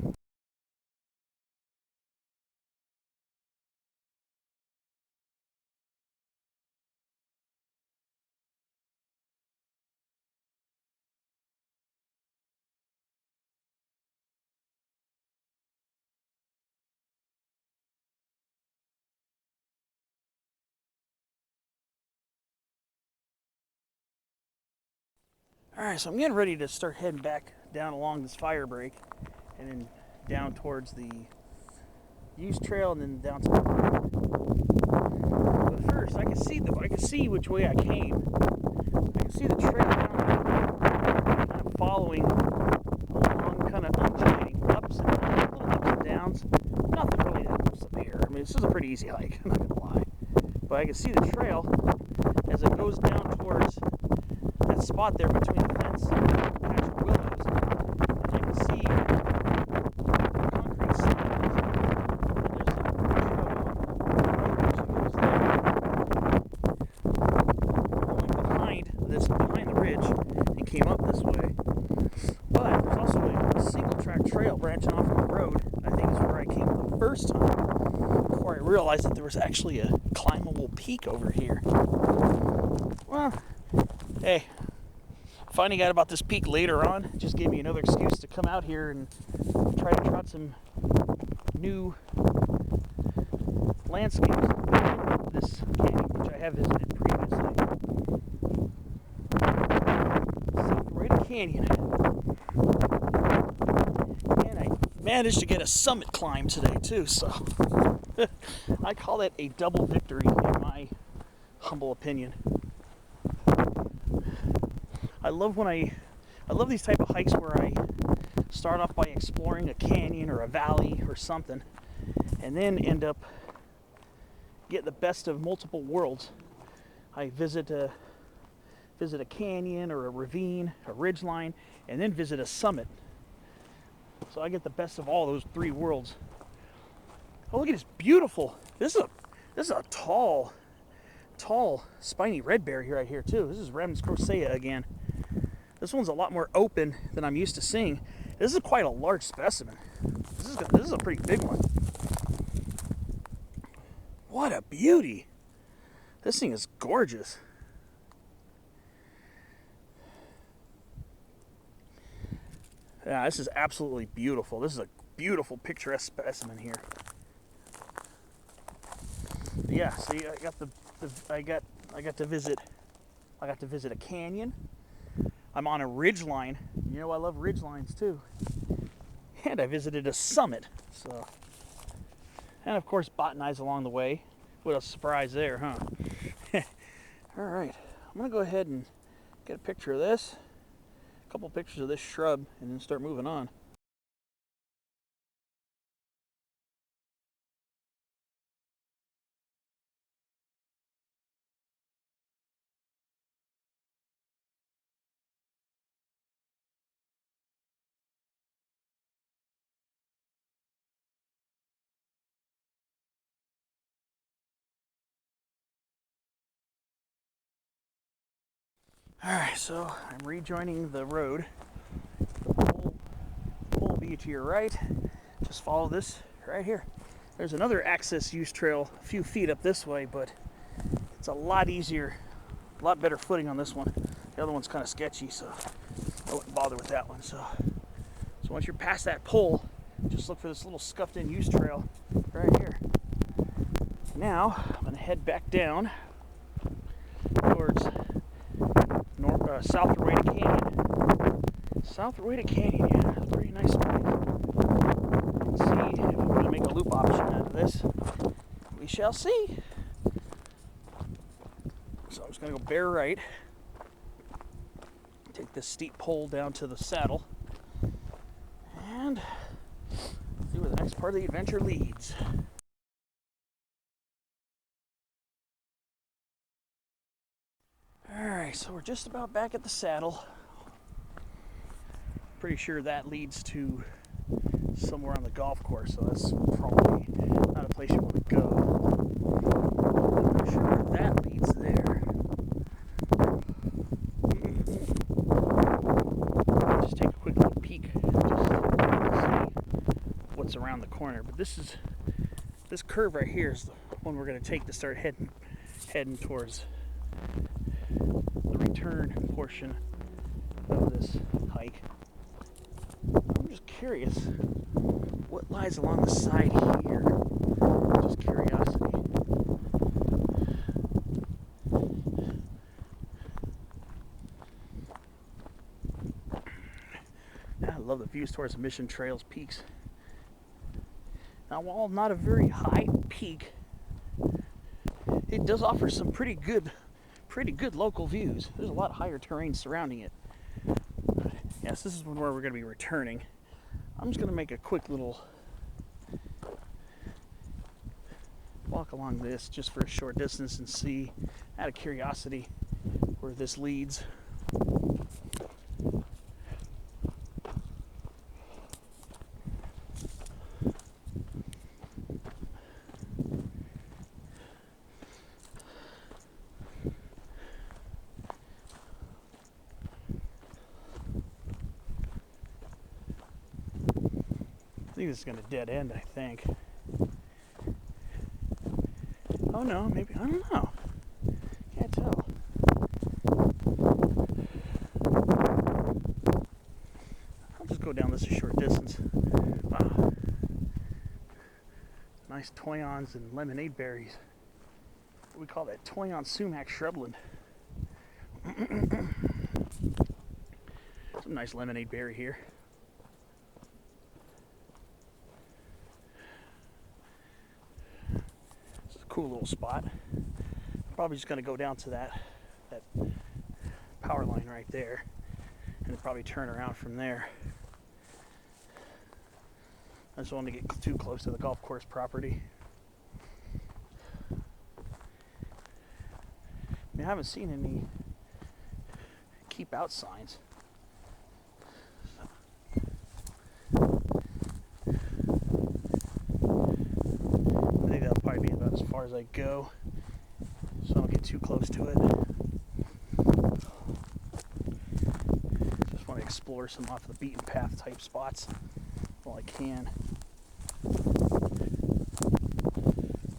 [SPEAKER 1] Alright, so I'm getting ready to start heading back down along this firebreak and then down towards the used trail and then down to the road. But first, I can see which way I came. I can see the trail down there, kind of following along, kind of undulating ups and downs, little ups and downs. Nothing really that close up here. I mean, mean, this is a pretty easy hike, I'm not gonna lie. But I can see the trail as it goes down towards that spot there between the fence and the patch of willows. And I can see concrete slabs. And there's a trail on the road actually goes there. I went behind the ridge and came up this way. But there's also a single track trail branching off from the road. I think is where I came the first time before I realized that there was actually a climbable peak over here. Well, hey, finding out about this peak later on just gave me another excuse to come out here and try to trot some new landscapes in this canyon, which I have visited previously. South Rueda Canyon. And I managed to get a summit climb today too, so I call that a double victory in my humble opinion. I love these type of hikes where I start off by exploring a canyon or a valley or something, and then end up getting the best of multiple worlds. I visit a canyon or a ravine, a ridge line, and then visit a summit. So I get the best of all those three worlds. Oh, look at this beautiful. This is a tall spiny red berry right here too. This is Ram's Crocea again. This one's a lot more open than I'm used to seeing. This is quite a large specimen. This is a pretty big one. What a beauty. This thing is gorgeous. Yeah, this is absolutely beautiful. This is a beautiful picturesque specimen here. Yeah, see, I got to visit a canyon. I'm on a ridge line. You know I love ridge lines too. And I visited a summit. So, and of course botanized along the way. What a surprise there, huh? All right, I'm gonna go ahead and get a picture of this, a couple pictures of this shrub, and then start moving on. Alright, so I'm rejoining the road. The pole will be to your right. Just follow this right here. There's another access use trail a few feet up this way, but it's a lot easier, a lot better footing on this one. The other one's kind of sketchy, so I wouldn't bother with that one. So once you're past that pole, just look for this little scuffed in use trail right here. Now, I'm going to head back down towards South Rueda Canyon. South Rueda Canyon, yeah, it's a pretty nice spot. Let's see if I'm going to make a loop option out of this. We shall see. So I'm just going to go bear right. Take this steep pole down to the saddle. And see where the next part of the adventure leads. Alright, so we're just about back at the saddle. Pretty sure that leads to somewhere on the golf course, so that's probably not a place you want to go. I'm not sure where that leads there. Just take a quick little peek just to see what's around the corner. But this curve right here is the one we're going to take to start heading towards the return portion of this hike. I'm just curious what lies along the side here. Just curiosity. I love the views towards Mission Trails peaks. Now, while not a very high peak, it does offer some pretty good local views. There's a lot of higher terrain surrounding it. Yes, this is where we're going to be returning. I'm just going to make a quick little walk along this just for a short distance and see, out of curiosity, where this leads. I think this is going to dead end, I think. Oh no, maybe, I don't know. Can't tell. I'll just go down this a short distance. Wow. Nice toyons and lemonade berries. We call that toyon sumac shrubland. Some nice lemonade berry here. Cool little spot. Probably just going to go down to that power line right there and probably turn around from there. I just don't want to get too close to the golf course property. I haven't seen any keep out signs. As far as I go, so I don't get too close to it. Just want to explore some off the beaten path type spots while I can.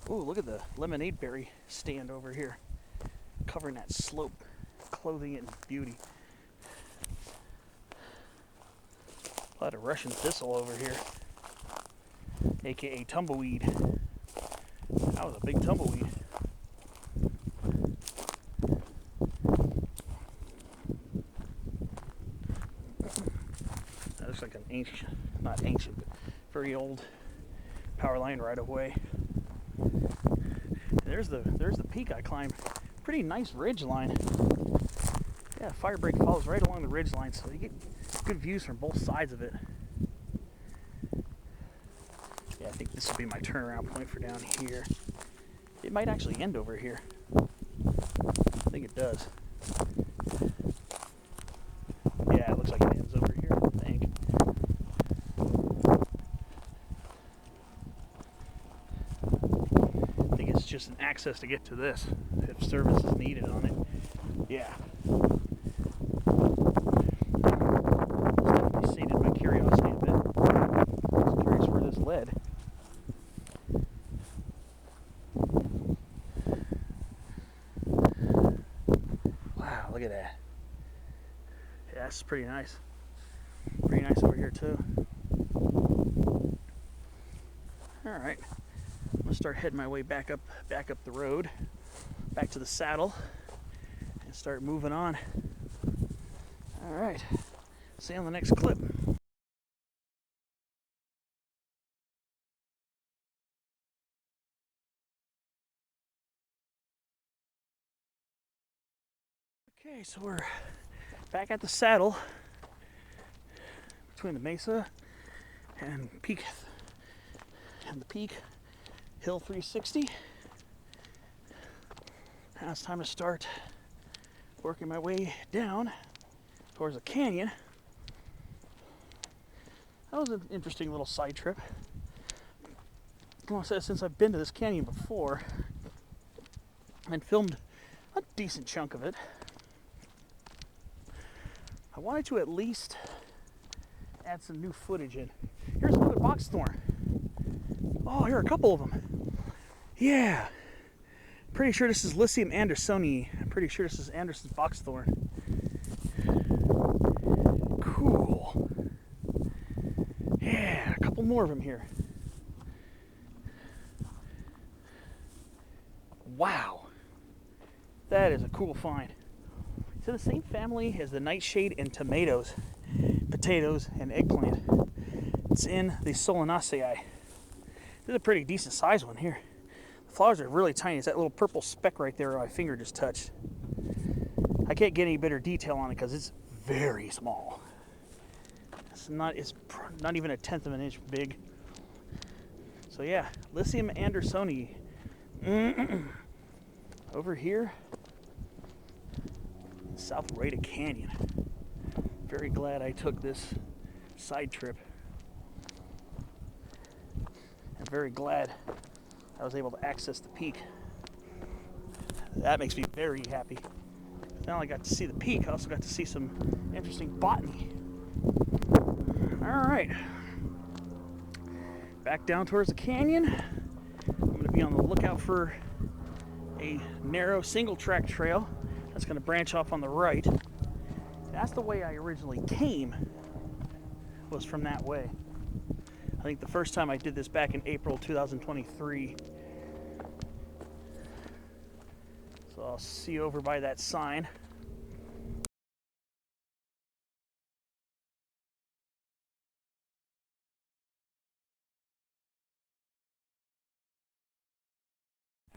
[SPEAKER 1] Oh, look at the lemonade berry stand over here, covering that slope, clothing it in beauty. A lot of Russian thistle over here, aka tumbleweed. That was a big tumbleweed. That looks like an ancient, not ancient, but very old power line right away. There's the peak I climbed. Pretty nice ridge line. Yeah, firebreak follows right along the ridge line, so you get good views from both sides of it. Yeah, I think this will be my turnaround point for down here. It might actually end over here. I think it does. Yeah, it looks like it ends over here, I think. I think it's just an access to get to this, if service is needed on it. Yeah. Definitely sated my curiosity a bit. I was curious where this led. Look at that. Yeah, that's pretty nice. Pretty nice over here too. Alright. I'm gonna start heading my way back up the road, back to the saddle, and start moving on. Alright. See you on the next clip. Okay, so we're back at the saddle between the mesa and the peak hill 360. Now it's time to start working my way down towards the canyon. That was an interesting little side trip. Like I said, since I've been to this canyon before and filmed a decent chunk of it, I wanted to at least add some new footage in. Here's another box thorn. Oh, here are a couple of them. Yeah. Pretty sure this is Lycium andersonii. I'm pretty sure this is Anderson's box thorn. Cool. Yeah, a couple more of them here. Wow. That is a cool find. It's in the same family as the nightshade and tomatoes, potatoes, and eggplant. It's in the Solanaceae. This is a pretty decent sized one here. The flowers are really tiny. It's that little purple speck right there my finger just touched. I can't get any better detail on it because it's very small. It's not even a tenth of an inch big. So yeah, Lycium andersonii. Over here, South Rueda Canyon. Very glad I took this side trip. I'm very glad I was able to access the peak. That makes me very happy. Not only got to see the peak, I also got to see some interesting botany. All right, back down towards the canyon. I'm going to be on the lookout for a narrow single track trail that's going to branch off on the right. That's the way I originally came, was from that way. I think the first time I did this back in April 2023. So I'll see you over by that sign.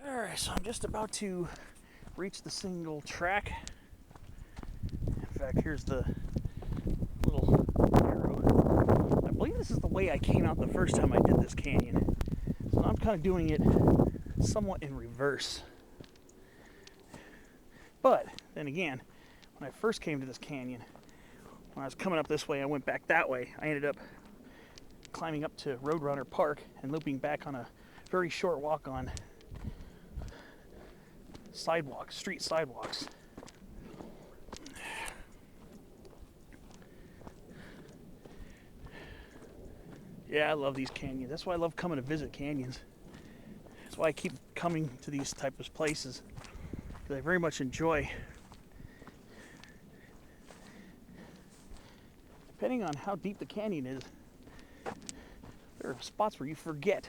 [SPEAKER 1] Alright, so I'm just about to reach the single track. In fact, here's the little arrow. I believe this is the way I came out the first time I did this canyon. So I'm kind of doing it somewhat in reverse. But then again, when I first came to this canyon, when I was coming up this way, I went back that way. I ended up climbing up to Roadrunner Park and looping back on a very short walk on sidewalks, street sidewalks. Yeah, I love these canyons. That's why I love coming to visit canyons. That's why I keep coming to these type of places, because I very much enjoy. Depending on how deep the canyon is, there are spots where you forget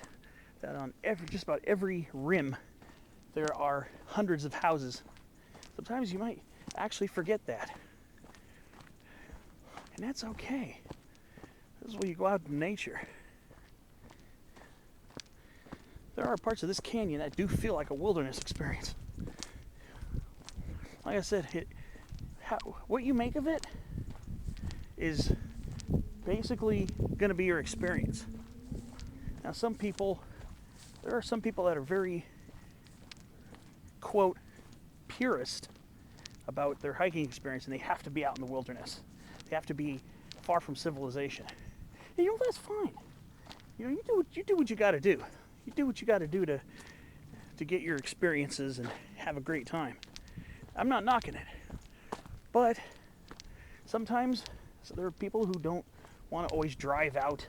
[SPEAKER 1] that on just about every rim there are hundreds of houses. Sometimes you might actually forget that. And that's okay. This is where you go out in nature. There are parts of this canyon that do feel like a wilderness experience. Like I said, what you make of it is basically going to be your experience. Now, there are some people that are very, quote, purist about their hiking experience, and they have to be out in the wilderness. They have to be far from civilization. And you know, that's fine. You know, you do what you got to do. You do what you got to do to get your experiences and have a great time. I'm not knocking it, but sometimes there are people who don't want to always drive out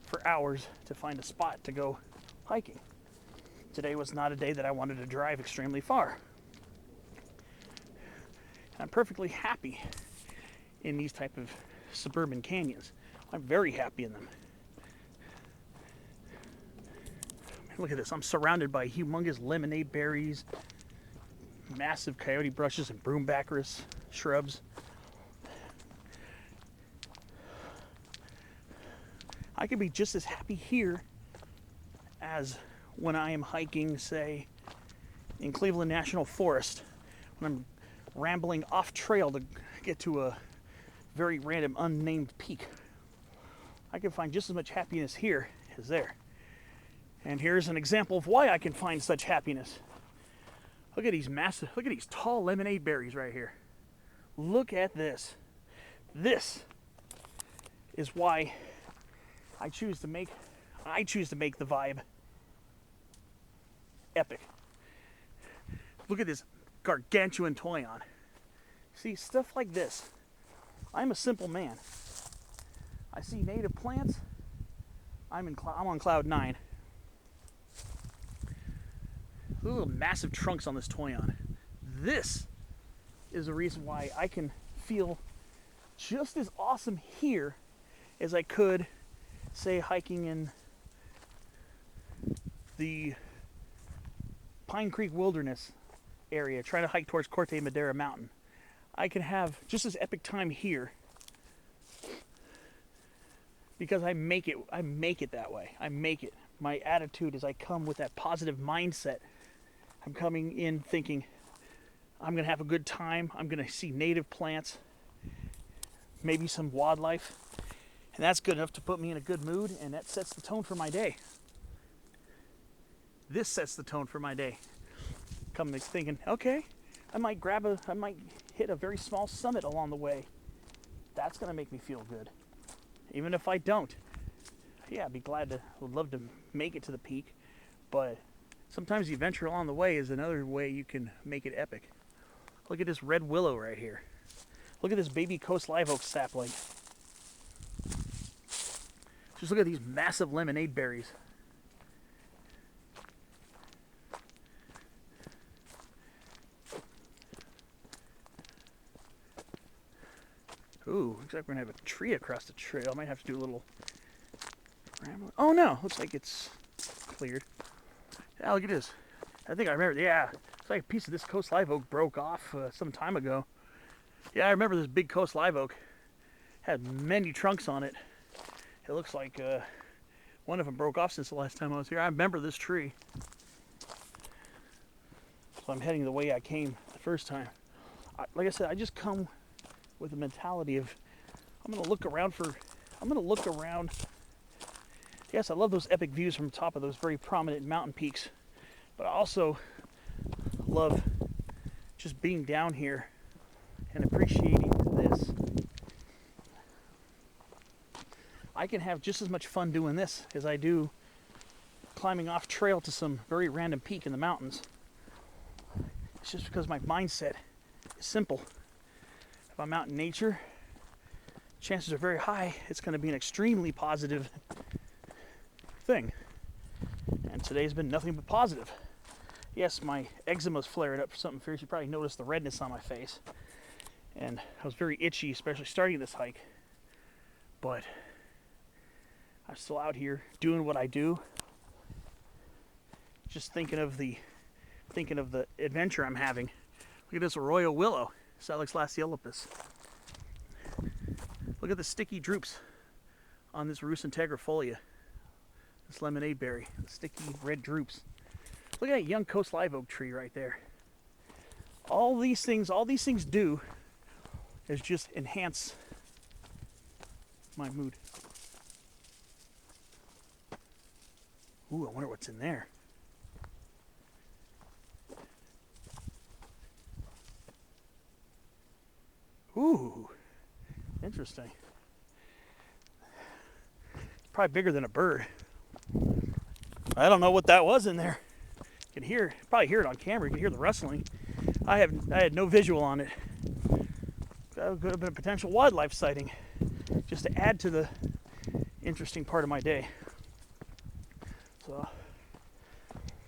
[SPEAKER 1] for hours to find a spot to go hiking. Today was not a day that I wanted to drive extremely far. I'm perfectly happy in these type of suburban canyons. I'm very happy in them. Look at this. I'm surrounded by humongous lemonade berries, massive coyote brushes and broombaccarus shrubs. I could be just as happy here as when I am hiking, say, in Cleveland National Forest, when I'm rambling off trail to get to a very random unnamed peak. I can find just as much happiness here as there. And here's an example of why I can find such happiness. Look at these tall lemonade berries right here. Look at this. This is why I choose to make the vibe epic. Look at this gargantuan toyon. See, stuff like this. I'm a simple man. I see native plants. I'm on cloud 9. Little massive trunks on this toyon. This is the reason why I can feel just as awesome here as I could, say, hiking in the Pine Creek Wilderness area, trying to hike towards Corte Madera Mountain. I can have just as epic time here because I make it that way. I make it. My attitude is I come with that positive mindset. I'm coming in thinking I'm going to have a good time. I'm going to see native plants, maybe some wildlife, and that's good enough to put me in a good mood, and that sets the tone for my day. this sets the tone for my day. Coming thinking, okay, I might hit a very small summit along the way. That's gonna make me feel good. Even if I don't, yeah, would love to make it to the peak, but sometimes the adventure along the way is another way you can make it epic. Look at this red willow right here. Look at this baby coast live oak sapling. Just look at these massive lemonade berries. Ooh, looks like we're gonna have a tree across the trail. I might have to do a little ramble. Oh no, looks like it's cleared. Yeah, look at this. I think I remember, yeah, it's like a piece of this coast live oak broke off some time ago. Yeah, I remember this big coast live oak. Had many trunks on it. It looks like one of them broke off since the last time I was here. I remember this tree. So I'm heading the way I came the first time. Like I said, I just come with the mentality of I'm gonna look around. Yes, I love those epic views from the top of those very prominent mountain peaks, but I also love just being down here and appreciating this. I can have just as much fun doing this as I do climbing off trail to some very random peak in the mountains. It's just because my mindset is simple. If I'm out in nature, chances are very high it's going to be an extremely positive thing. And today's been nothing but positive. Yes, my eczema's flared up for something fierce. You probably noticed the redness on my face. And I was very itchy, especially starting this hike. But I'm still out here doing what I do. Just thinking of the adventure I'm having. Look at this arroyo willow, Salix lasiolipus. Look at the sticky droops on this Rus integrifolia, this lemonade berry, the sticky red droops. Look at that young coast live oak tree right there. All these things do is just enhance my mood. Ooh, I wonder what's in there. Ooh, interesting. Probably bigger than a bird. I don't know what that was in there. You can probably hear it on camera. You can hear the rustling. I had no visual on it. That could have been a potential wildlife sighting, just to add to the interesting part of my day. So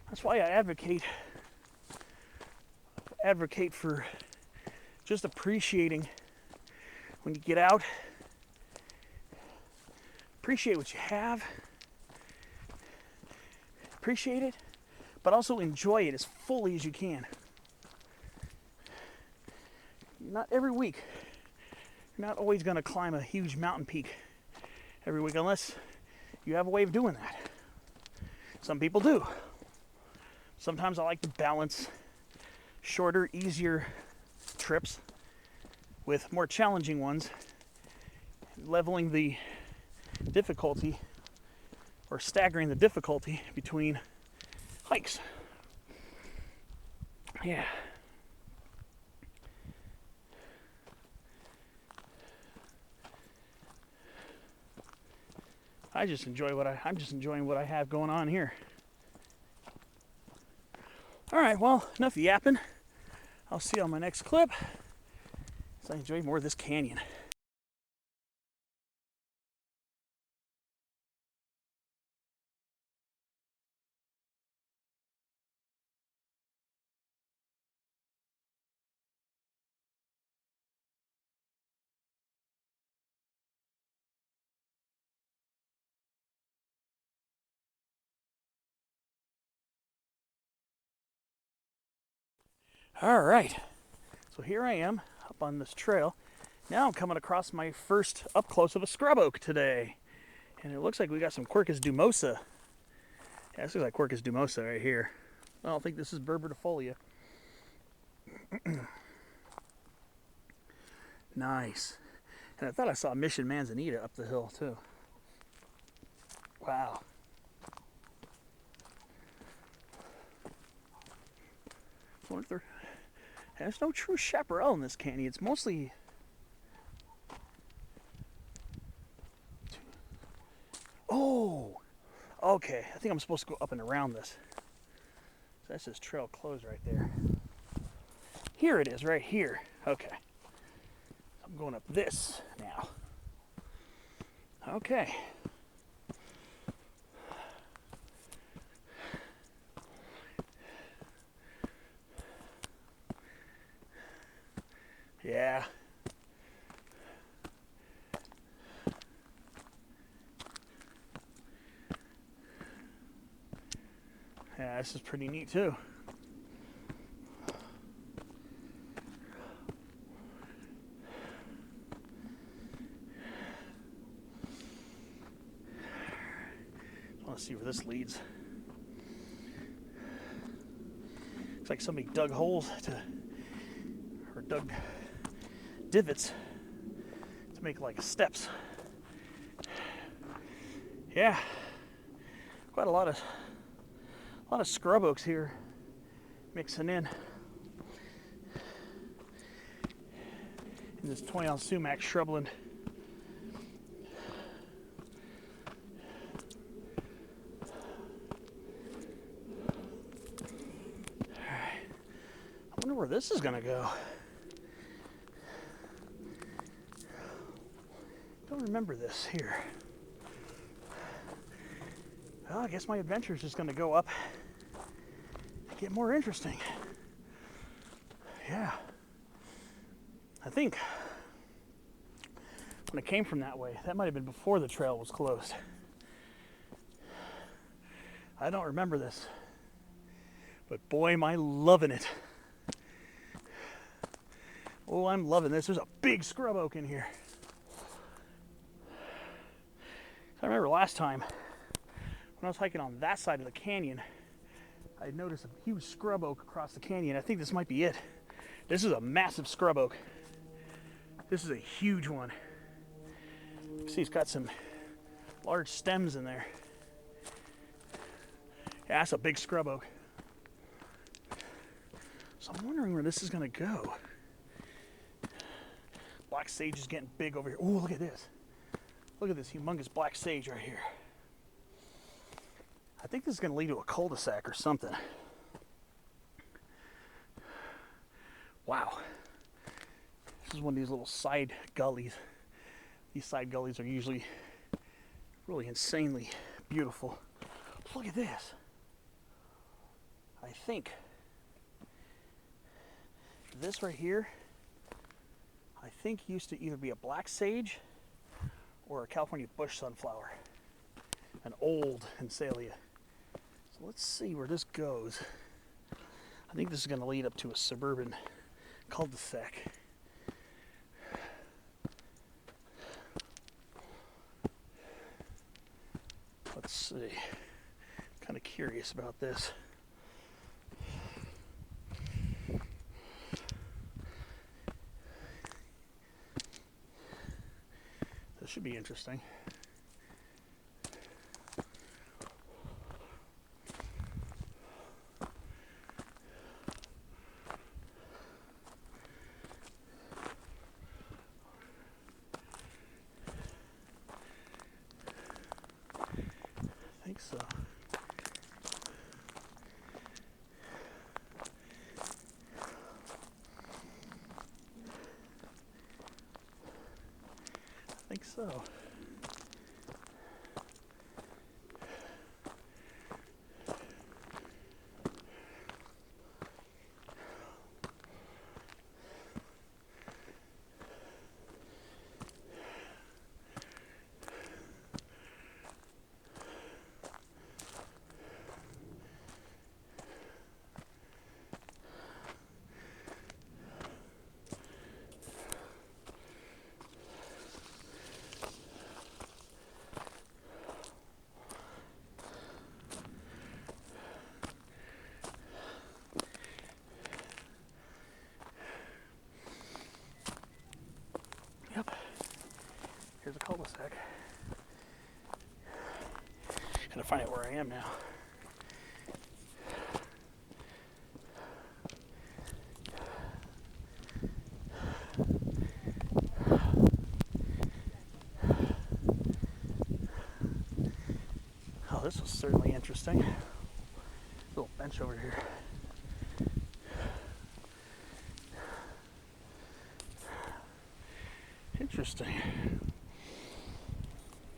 [SPEAKER 1] that's why I advocate for just appreciating when you get out. Appreciate what you have. Appreciate it, but also enjoy it as fully as you can. Not every week. You're not always going to climb a huge mountain peak every week unless you have a way of doing that. Some people do. Sometimes I like to balance shorter, easier trips with more challenging ones, leveling the difficulty or staggering the difficulty between hikes. Yeah. I'm just enjoying what I have going on here. All right, well, enough yapping. I'll see you on my next clip as I enjoy more of this canyon. All right, so here I am up on this trail. Now I'm coming across my first up close of a scrub oak today. And it looks like we got some Quercus dumosa. Yeah, this looks like Quercus dumosa right here. I don't think this is Berbertifolia. Nice. And I thought I saw Mission Manzanita up the hill too. Wow. I wonder if there's no true chaparral in this canyon. It's mostly... Oh! Okay, I think I'm supposed to go up and around this. So that's this trail closed right there. Here it is, right here. Okay. So I'm going up this now. Okay. Yeah. Yeah, this is pretty neat too. I want to see where this leads. Looks like somebody dug holes or dug divots to make like steps. Yeah, quite a lot of scrub oaks here mixing in this 20-ounce sumac shrubland. I wonder where this is gonna go. Don't remember this here. Well, I guess my adventure is just gonna go up and get more interesting. Yeah. I think when I came from that way, that might have been before the trail was closed. I don't remember this, but boy, am I loving it. Oh, I'm loving this. There's a big scrub oak in here. I remember last time when I was hiking on that side of the canyon, I noticed a huge scrub oak across the canyon. I think this might be it. This is a massive scrub oak. This is a huge one. You see, it's got some large stems in there. Yeah, that's a big scrub oak. So I'm wondering where this is gonna go. Black sage is getting big over here. Oh, look at this. Look at this humongous black sage right here. I think this is gonna lead to a cul-de-sac or something. Wow. This is one of these little side gullies. These side gullies are usually really insanely beautiful. Look at this. I think this right here, I think used to either be a black sage or a California bush sunflower. An old Ensalia. So let's see where this goes. I think this is going to lead up to a suburban cul-de-sac. Let's see. Kind of curious about this. This should be interesting. I think so. I think so. Yep. Here's a cul-de-sac. Gotta find out where I am now. certainly interesting. Little bench over here. Interesting.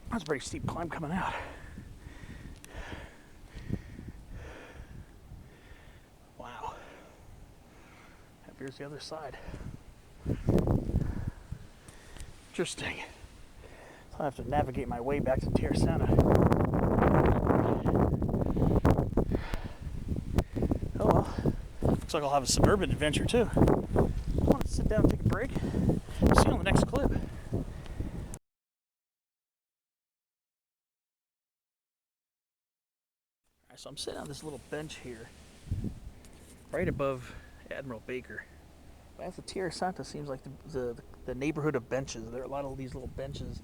[SPEAKER 1] That's a pretty steep climb coming out. Wow. And here's the other side. Interesting. So I have to navigate my way back to Tierrasanta. Oh well. Looks like I'll have a suburban adventure too. I want to sit down and take a break. See you on the next clip. Alright, so I'm sitting on this little bench here, right above Admiral Baker. That's the Tierrasanta seems like the neighborhood of benches. There are a lot of these little benches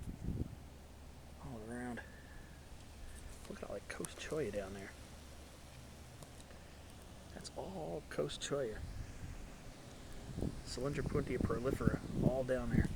[SPEAKER 1] all around. Look at all that Coast Cholla down there. That's all Coast Cholla. Cylindra puntia prolifera, all down there.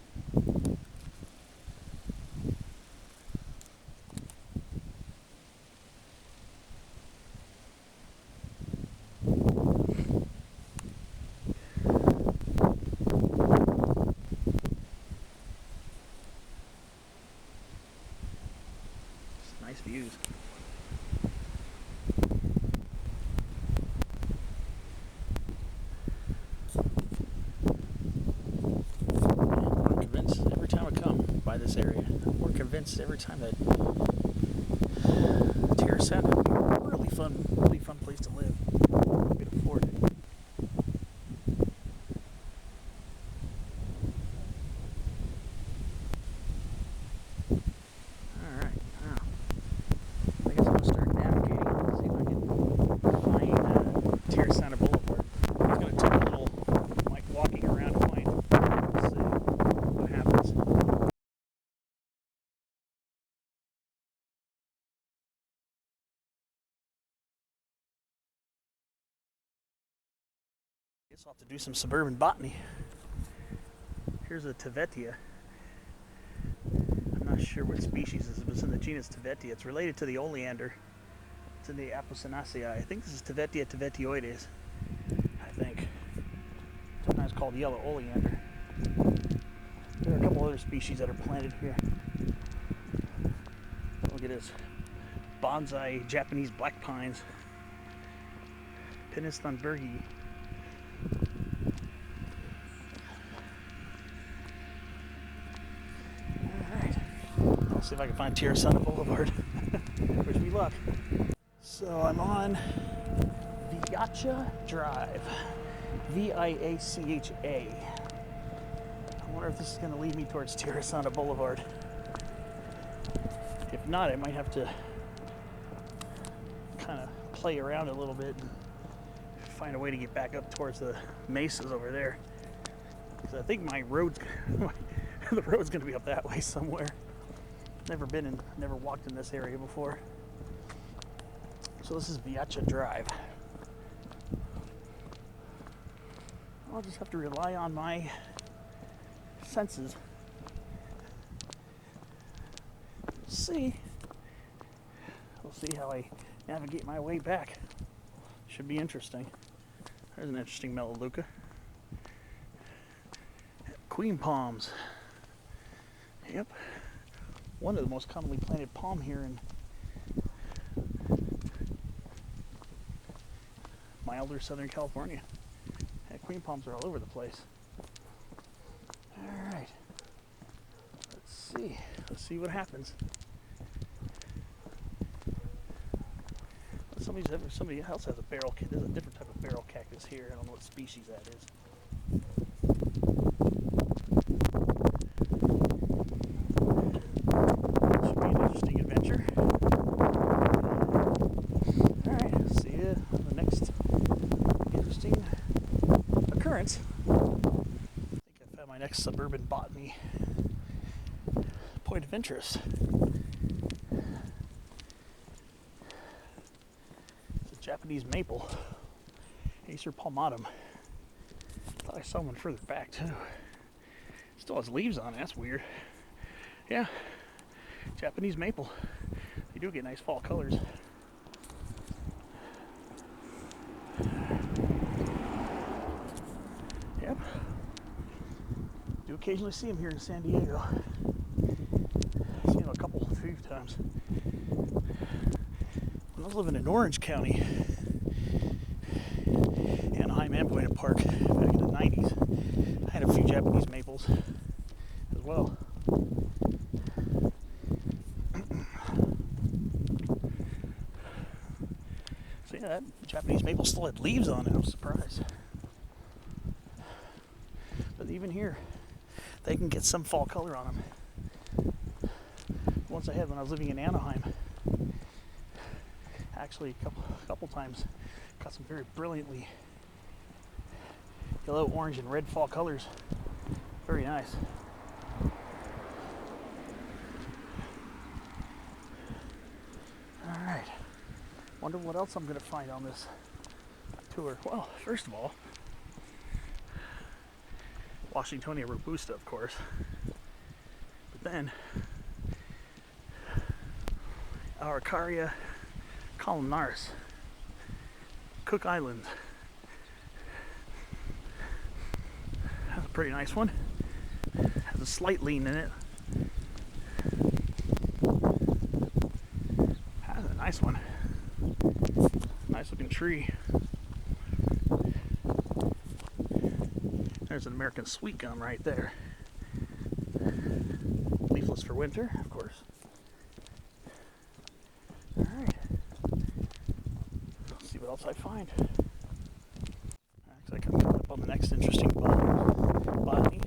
[SPEAKER 1] Nice views. I'm convinced every time I come by this area, I'm more convinced every time that Tierrasanta would be a really fun place to live. We could afford it. Tierrasanta Boulevard. It's going to take a little, like, walking around to find. Let's see what happens. Guess I'll have to do some suburban botany. Here's a Tevetia. I'm not sure what species this is, but it's in the genus Tevetia. It's related to the oleander. It's in the Apocynaceae. I think this is Tevetia tevetioides. I think. Sometimes called yellow oleander. There are a couple other species that are planted here. Look at this. Bonsai Japanese black pines. Pinus thunbergii. Alright. I'll see if I can find Tierrasanta Boulevard. Wish me luck. So I'm on Viacha Drive. Viacha. I wonder if this is going to lead me towards Tierrasanta Boulevard. If not, I might have to kind of play around a little bit and find a way to get back up towards the mesas over there. Because I think my road's the road's going to be up that way somewhere. Never walked in this area before. So this is Viacha Drive. I'll just have to rely on my senses. We'll see how I navigate my way back. Should be interesting. There's an interesting Melaleuca. Queen palms. Yep. One of the most commonly planted palm here in milder Southern California. And queen palms are all over the place. Alright. Let's see what happens. Somebody else has a barrel cactus. There's a different type of barrel cactus here. I don't know what species that is. Should be an interesting adventure. Alright, see you on the next interesting occurrence. I think I found my next suburban botany point of interest. It's a Japanese maple, Acer palmatum. I thought I saw one further back too. Still has leaves on it. That's weird. Yeah, Japanese maple. They do get nice fall colors. Yep. Do occasionally see them here in San Diego. I've seen them a few times. When I was living in Orange County, Anaheim and Buena Park, back in the 90s, I had a few Japanese maples as well. So yeah, that Japanese maple still had leaves on it. I was surprised. But even here, they can get some fall color on them. The ones I had when I was living in Anaheim, actually a couple times, got some very brilliantly yellow, orange, and red fall colors. Very nice. All right. Wonder what else I'm going to find on this tour. Well, first of all, Washingtonia robusta, of course. But then, Araucaria columnaris, Cook Islands. That's a pretty nice one. Has a slight lean in it. That's a nice one. Nice looking tree. There's an American sweet gum right there. Leafless for winter, of course. Alright. Let's see what else I find. Actually, I can come up on the next interesting botany.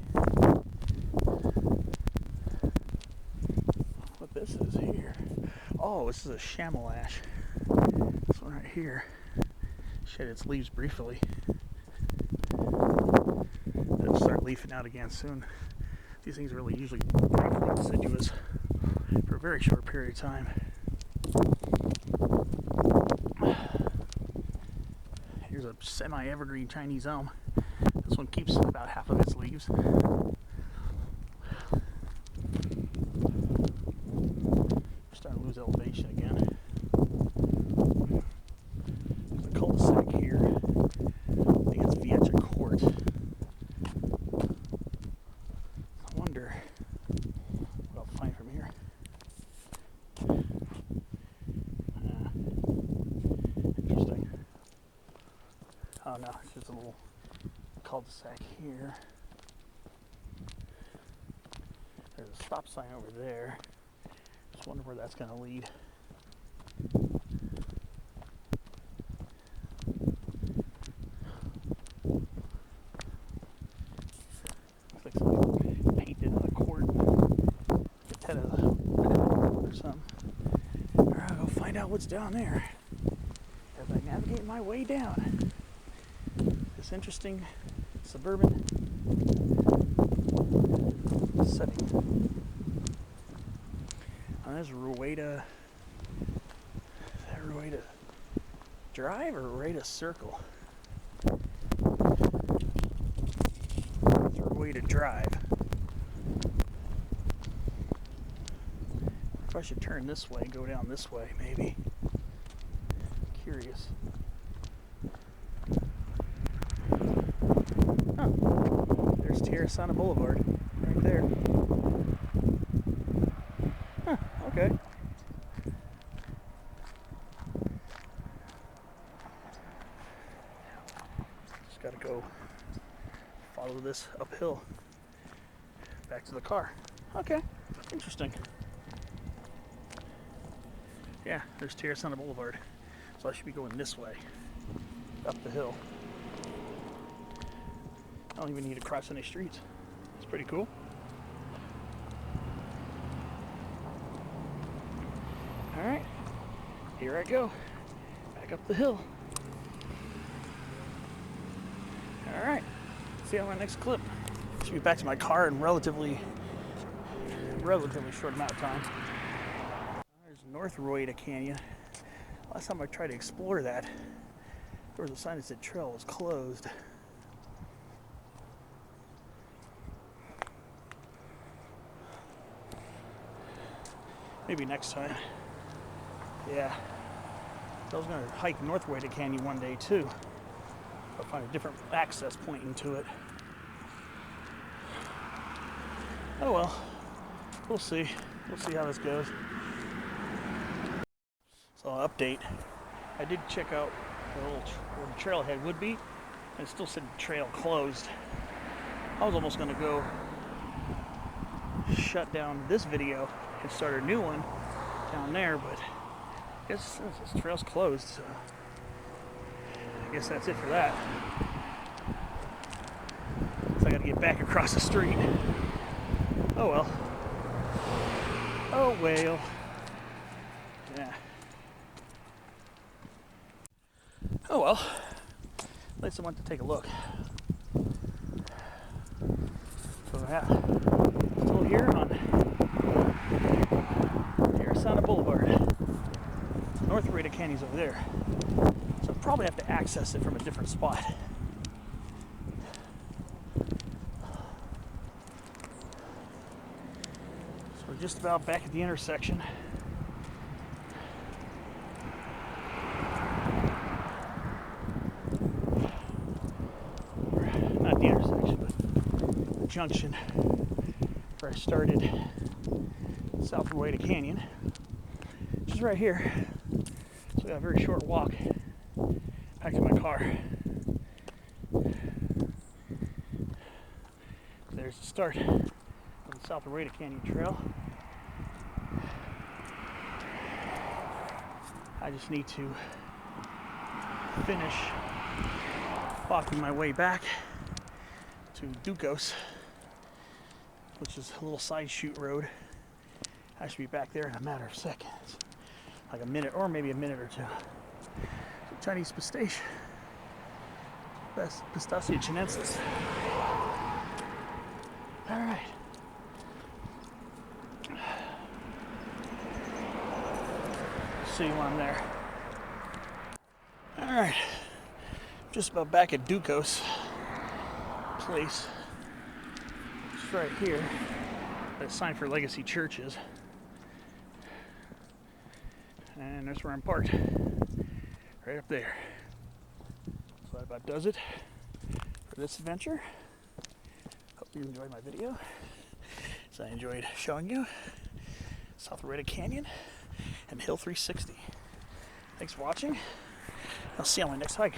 [SPEAKER 1] What this is here. Oh, this is a chamois ash. This one right here shed its leaves briefly. It'll start leafing out again soon. These things are really usually briefly deciduous for a very short period of time. Here's a semi-evergreen Chinese elm. This one keeps about half of its leaves. Starting to lose elevation again. There's a cul-de-sac here. I think it's Viecha Court. I wonder what I'll find from here. Interesting. Oh no, it's just a little cul-de-sac here. There's a stop sign over there. Just wonder where that's going to lead. Looks like somebody painted on a court. It's head of or something. Alright, I'll go find out what's down there as I navigate my way down this interesting suburban setting. There's Rueda. Is that Rueda Drive or Rueda Circle? It's Rueda Drive. If I should turn this way, go down this way, maybe. Curious. Oh, there's Tierrasanta Boulevard right there. Huh, okay. Just gotta go follow this uphill back to the car. Okay, interesting. Yeah, there's Tierrasanta Boulevard. So I should be going this way, up the hill. I don't even need to cross any streets. It's pretty cool. Alright, here I go, back up the hill. Alright, see you on my next clip. Should be back to my car in relatively short amount of time. There's North Rueda Canyon. Last time I tried to explore that, there was a sign that said trail was closed. Maybe next time. Yeah. I was going to hike North Rueda Canyon one day too. I'll find a different access point into it. Oh well, we'll see. We'll see how this goes. So update. I did check out the little where the trailhead would be, and it still said trail closed. I was almost going to go shut down this video and start a new one down there, but I guess this trail's closed, so I guess that's it for that. So I got to get back across the street. Oh well. Oh well. Yeah. Oh well. At least I went to take a look. So yeah, still here on Tierrasanta Boulevard. North Rueda Canyon's over there. So I'll probably have to access it from a different spot. So we're just about back at the intersection. Not the intersection, but the junction where I started South Rueda Canyon, which is right here. So we got a very short walk back to my car. There's the start of the South Rueda Canyon Trail. I just need to finish walking my way back to Ducos, which is a little side chute road. I should be back there in a matter of seconds, like a minute or maybe a minute or two. Chinese pistachio, best pistachio chinensis. All right. See you when I'm there. All right. Just about back at Ducos place. It's right here. That sign for Legacy Churches. And that's where I'm parked. Right up there. So that about does it for this adventure. Hope you enjoyed my video. So I enjoyed showing you South Rueda Canyon and Hill 360. Thanks for watching. I'll see you on my next hike.